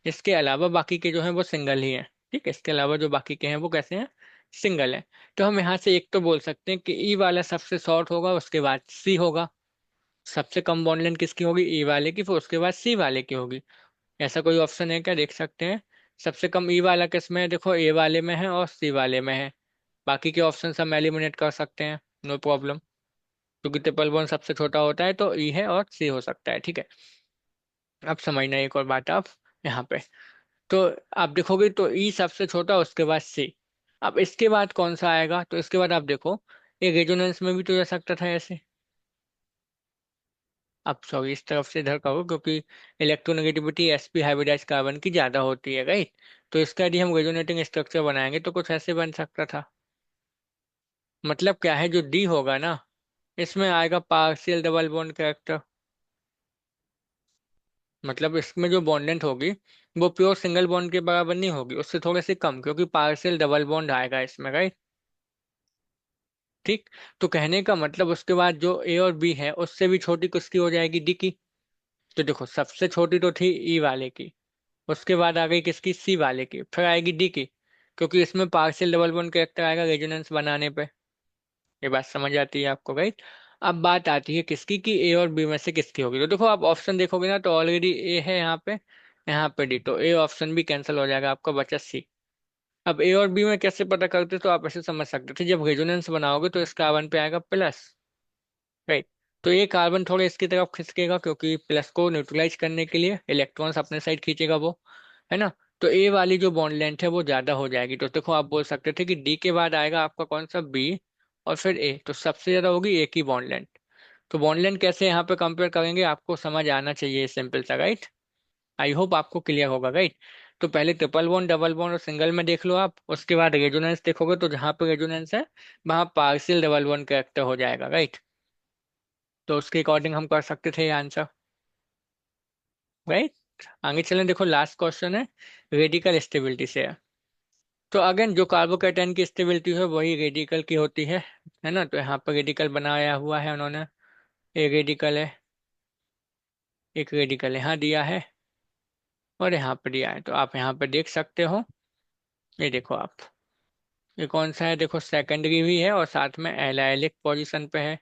इसके अलावा बाकी के जो हैं वो सिंगल ही हैं, ठीक है। इसके अलावा जो बाकी के हैं वो कैसे हैं, सिंगल है। तो हम यहाँ से एक तो बोल सकते हैं कि ई वाला सबसे शॉर्ट होगा, उसके बाद सी होगा। सबसे कम बॉन्ड लेंथ किसकी होगी, ई वाले की, फिर उसके बाद सी वाले की होगी। ऐसा कोई ऑप्शन है क्या, देख सकते हैं। सबसे कम ई वाला किस में है, देखो ए वाले में है और सी वाले में है। बाकी के ऑप्शन हम एलिमिनेट कर सकते हैं, नो प्रॉब्लम। क्योंकि ट्रिपल बॉन्ड सबसे छोटा होता है, तो ई है और सी हो सकता है, ठीक है। अब समझना एक और बात आप यहाँ पे, तो आप देखोगे तो ई सबसे छोटा, उसके बाद सी। अब इसके बाद कौन सा आएगा, तो इसके बाद आप देखो, ये रेजोनेंस में भी तो जा सकता था ऐसे, अब सॉरी इस तरफ से इधर करो, क्योंकि इलेक्ट्रोनेगेटिविटी sp हाइब्रिडाइज कार्बन की ज्यादा होती है, राइट। तो इसका यदि हम रेजोनेटिंग स्ट्रक्चर बनाएंगे तो कुछ ऐसे बन सकता था। मतलब क्या है, जो डी होगा ना, इसमें आएगा पार्शियल डबल बॉन्ड कैरेक्टर। मतलब इसमें जो बॉन्ड लेंथ होगी वो प्योर सिंगल बॉन्ड के बराबर नहीं होगी, उससे थोड़े से कम, क्योंकि पार्शियल डबल बॉन्ड आएगा इसमें, राइट। ठीक। तो कहने का मतलब उसके बाद जो ए और बी है उससे भी छोटी किसकी हो जाएगी, डी की। तो देखो सबसे छोटी तो थी ई वाले की, उसके बाद आ गई किसकी, सी वाले की, फिर आएगी डी की, क्योंकि इसमें पार्शियल डबल बॉन्ड कैरेक्टर आएगा रेजोनेंस बनाने पे। ये बात समझ आती है आपको, राइट। अब बात आती है किसकी, कि ए और बी में से किसकी होगी। तो देखो आप ऑप्शन देखोगे ना, तो ऑलरेडी ए है यहाँ पे डी, तो ए ऑप्शन भी कैंसिल हो जाएगा, आपका बचा सी। अब ए और बी में कैसे पता करते, तो आप ऐसे समझ सकते थे, जब रेजोनेंस बनाओगे तो इस कार्बन पे आएगा प्लस, राइट। तो ये कार्बन थोड़े इसकी तरफ खिसकेगा, क्योंकि प्लस को न्यूट्रलाइज करने के लिए इलेक्ट्रॉन्स अपने साइड खींचेगा वो, है ना। तो ए वाली जो बॉन्ड लेंथ है वो ज्यादा हो जाएगी। तो देखो आप बोल सकते थे कि डी के बाद आएगा आपका कौन सा, बी, और फिर ए, तो सबसे ज्यादा होगी ए की बॉन्ड लेंथ। तो बॉन्ड लेंथ कैसे यहाँ पे कंपेयर करेंगे, आपको समझ आना चाहिए, सिंपल सा, राइट। आई होप आपको क्लियर होगा, राइट। तो पहले ट्रिपल बॉन्ड, डबल बॉन्ड और सिंगल में देख लो आप, उसके बाद रेजोनेंस देखोगे, तो जहाँ पे रेजोनेंस है वहां पार्शियल डबल बॉन्ड कैरेक्टर हो जाएगा, राइट। तो उसके अकॉर्डिंग हम कर सकते थे ये आंसर, राइट। आगे चलें, देखो लास्ट क्वेश्चन है, रेडिकल स्टेबिलिटी से है। तो अगेन जो कार्बोकैटायन की स्टेबिलिटी है वही रेडिकल की होती है ना। तो यहाँ पर रेडिकल बनाया हुआ है उन्होंने, एक रेडिकल है, एक रेडिकल यहाँ दिया है, और यहाँ पर दिया है। तो आप यहाँ पर देख सकते हो, ये देखो आप, ये कौन सा है, देखो सेकेंडरी भी है और साथ में एलाइलिक पोजीशन पे है।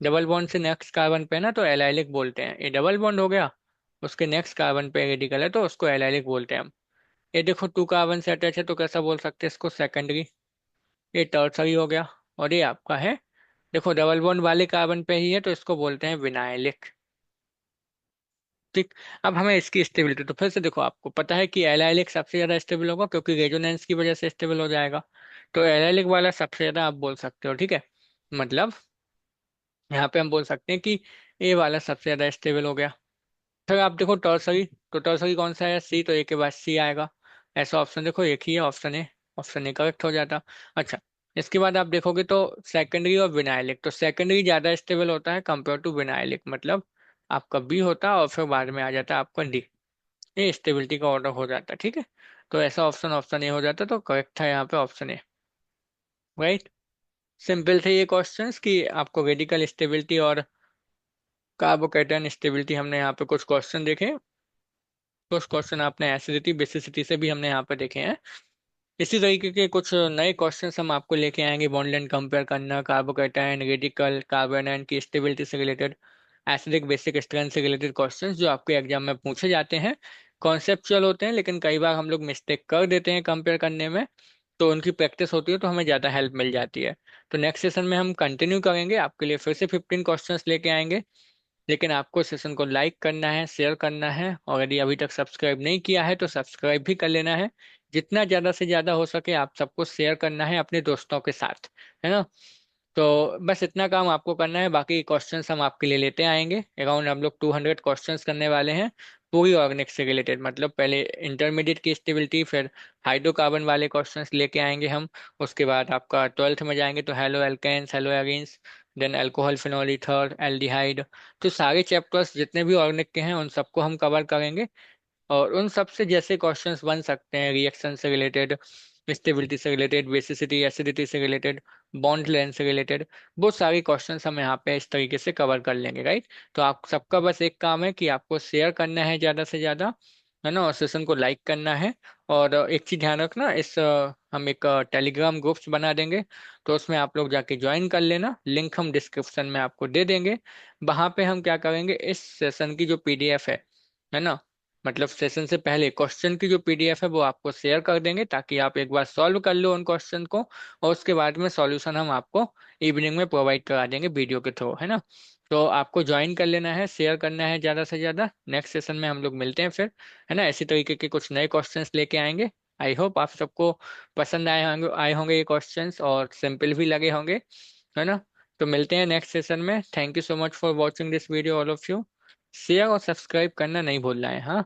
डबल बॉन्ड से नेक्स्ट कार्बन पे है ना, तो एलाइलिक बोलते हैं। ये डबल बॉन्ड हो गया, उसके नेक्स्ट कार्बन पे रेडिकल है, तो उसको एलाइलिक बोलते हैं हम। ये देखो टू कार्बन से अटैच है, तो कैसा बोल सकते हैं इसको, सेकेंडरी। ये टर्सरी हो गया। और ये आपका है, देखो डबल बॉन्ड वाले कार्बन पे ही है, तो इसको बोलते हैं विनाइलिक। ठीक। अब हमें इसकी स्टेबिलिटी, तो फिर से देखो आपको पता है कि एलाइलिक सबसे ज्यादा स्टेबल होगा, क्योंकि रेजोनेंस की वजह से स्टेबल हो जाएगा। तो एलाइलिक वाला सबसे ज्यादा आप बोल सकते हो, ठीक है। मतलब यहाँ पे हम बोल सकते हैं कि ए वाला सबसे ज्यादा स्टेबल हो गया। फिर आप देखो टॉर्सरी, तो टॉर्सरी कौन सा है, सी, तो ए के बाद सी आएगा। ऐसा ऑप्शन देखो एक ही है, ऑप्शन ए करेक्ट हो जाता। अच्छा, इसके बाद आप देखोगे तो सेकेंडरी और विनाइलिक, तो सेकेंडरी ज्यादा स्टेबल होता है कंपेयर टू विनाइलिक, मतलब आपका बी होता है और फिर बाद में आ जाता है आपका डी। ये स्टेबिलिटी का ऑर्डर हो जाता है, ठीक है। तो ऐसा ऑप्शन ऑप्शन ए हो जाता, तो करेक्ट था यहाँ पे ऑप्शन ए, राइट। सिंपल थे ये क्वेश्चंस कि आपको रेडिकल स्टेबिलिटी और कार्बोकैटायन स्टेबिलिटी, हमने यहाँ पे कुछ क्वेश्चन देखे। कुछ क्वेश्चन आपने एसिडिटी बेसिसिटी से भी हमने यहाँ पे देखे हैं। इसी तरीके के कुछ नए क्वेश्चंस हम आपको लेके आएंगे, बॉन्ड लेंथ कंपेयर करना, कार्बोकैटायन, रेडिकल, कार्बोनाइन की स्टेबिलिटी से रिलेटेड, एसिडिक बेसिक स्ट्रेंथ से रिलेटेड क्वेश्चंस जो आपके एग्जाम में पूछे जाते हैं। कॉन्सेप्चुअल होते हैं, लेकिन कई बार हम लोग मिस्टेक कर देते हैं कंपेयर करने में, तो उनकी प्रैक्टिस होती है तो हमें ज़्यादा हेल्प मिल जाती है। तो नेक्स्ट सेशन में हम कंटिन्यू करेंगे, आपके लिए फिर से 15 क्वेश्चंस लेके आएंगे। लेकिन आपको सेशन को लाइक करना है, शेयर करना है, और यदि अभी तक सब्सक्राइब नहीं किया है तो सब्सक्राइब भी कर लेना है। जितना ज़्यादा से ज़्यादा हो सके आप सबको शेयर करना है अपने दोस्तों के साथ, है ना। तो बस इतना काम आपको करना है, बाकी क्वेश्चंस हम आपके लिए लेते आएंगे। अराउंड हम लोग 200 क्वेश्चंस करने वाले हैं, पूरी ऑर्गेनिक से रिलेटेड। मतलब पहले इंटरमीडिएट की स्टेबिलिटी, फिर हाइड्रोकार्बन वाले क्वेश्चंस लेके आएंगे हम। उसके बाद आपका 12th में जाएंगे तो halo alkanes, halo arenes, then alcohol, phenol ether, aldehyde. तो सारे चैप्टर्स जितने भी ऑर्गेनिक के हैं उन सबको हम कवर करेंगे। और उन सब से जैसे क्वेश्चंस बन सकते हैं, रिएक्शन से रिलेटेड, स्टेबिलिटी से रिलेटेड, बेसिसिटी एसिडिटी से रिलेटेड, बॉन्ड लेंथ से रिलेटेड, वो सारे क्वेश्चंस हम यहाँ पे इस तरीके से कवर कर लेंगे, राइट। तो आप सबका बस एक काम है कि आपको शेयर करना है ज़्यादा से ज़्यादा, है ना, और सेशन को लाइक करना है। और एक चीज़ ध्यान रखना, इस हम एक टेलीग्राम ग्रुप्स बना देंगे, तो उसमें आप लोग जाके ज्वाइन कर लेना, लिंक हम डिस्क्रिप्शन में आपको दे देंगे। वहाँ पे हम क्या करेंगे, इस सेशन की जो पीडीएफ है ना, मतलब सेशन से पहले क्वेश्चन की जो पीडीएफ है वो आपको शेयर कर देंगे, ताकि आप एक बार सॉल्व कर लो उन क्वेश्चन को, और उसके बाद में सॉल्यूशन हम आपको इवनिंग में प्रोवाइड करा देंगे वीडियो के थ्रू, है ना। तो आपको ज्वाइन कर लेना है, शेयर करना है ज़्यादा से ज़्यादा। नेक्स्ट सेशन में हम लोग मिलते हैं फिर, है ना। इसी तरीके के कुछ नए क्वेश्चंस लेके आएंगे। आई होप आप सबको पसंद आए होंगे ये क्वेश्चंस, और सिंपल भी लगे होंगे, है ना। तो मिलते हैं नेक्स्ट सेशन में। Thank you so much for watching this video all of you. Share और सब्सक्राइब करना नहीं भूलना है, हाँ।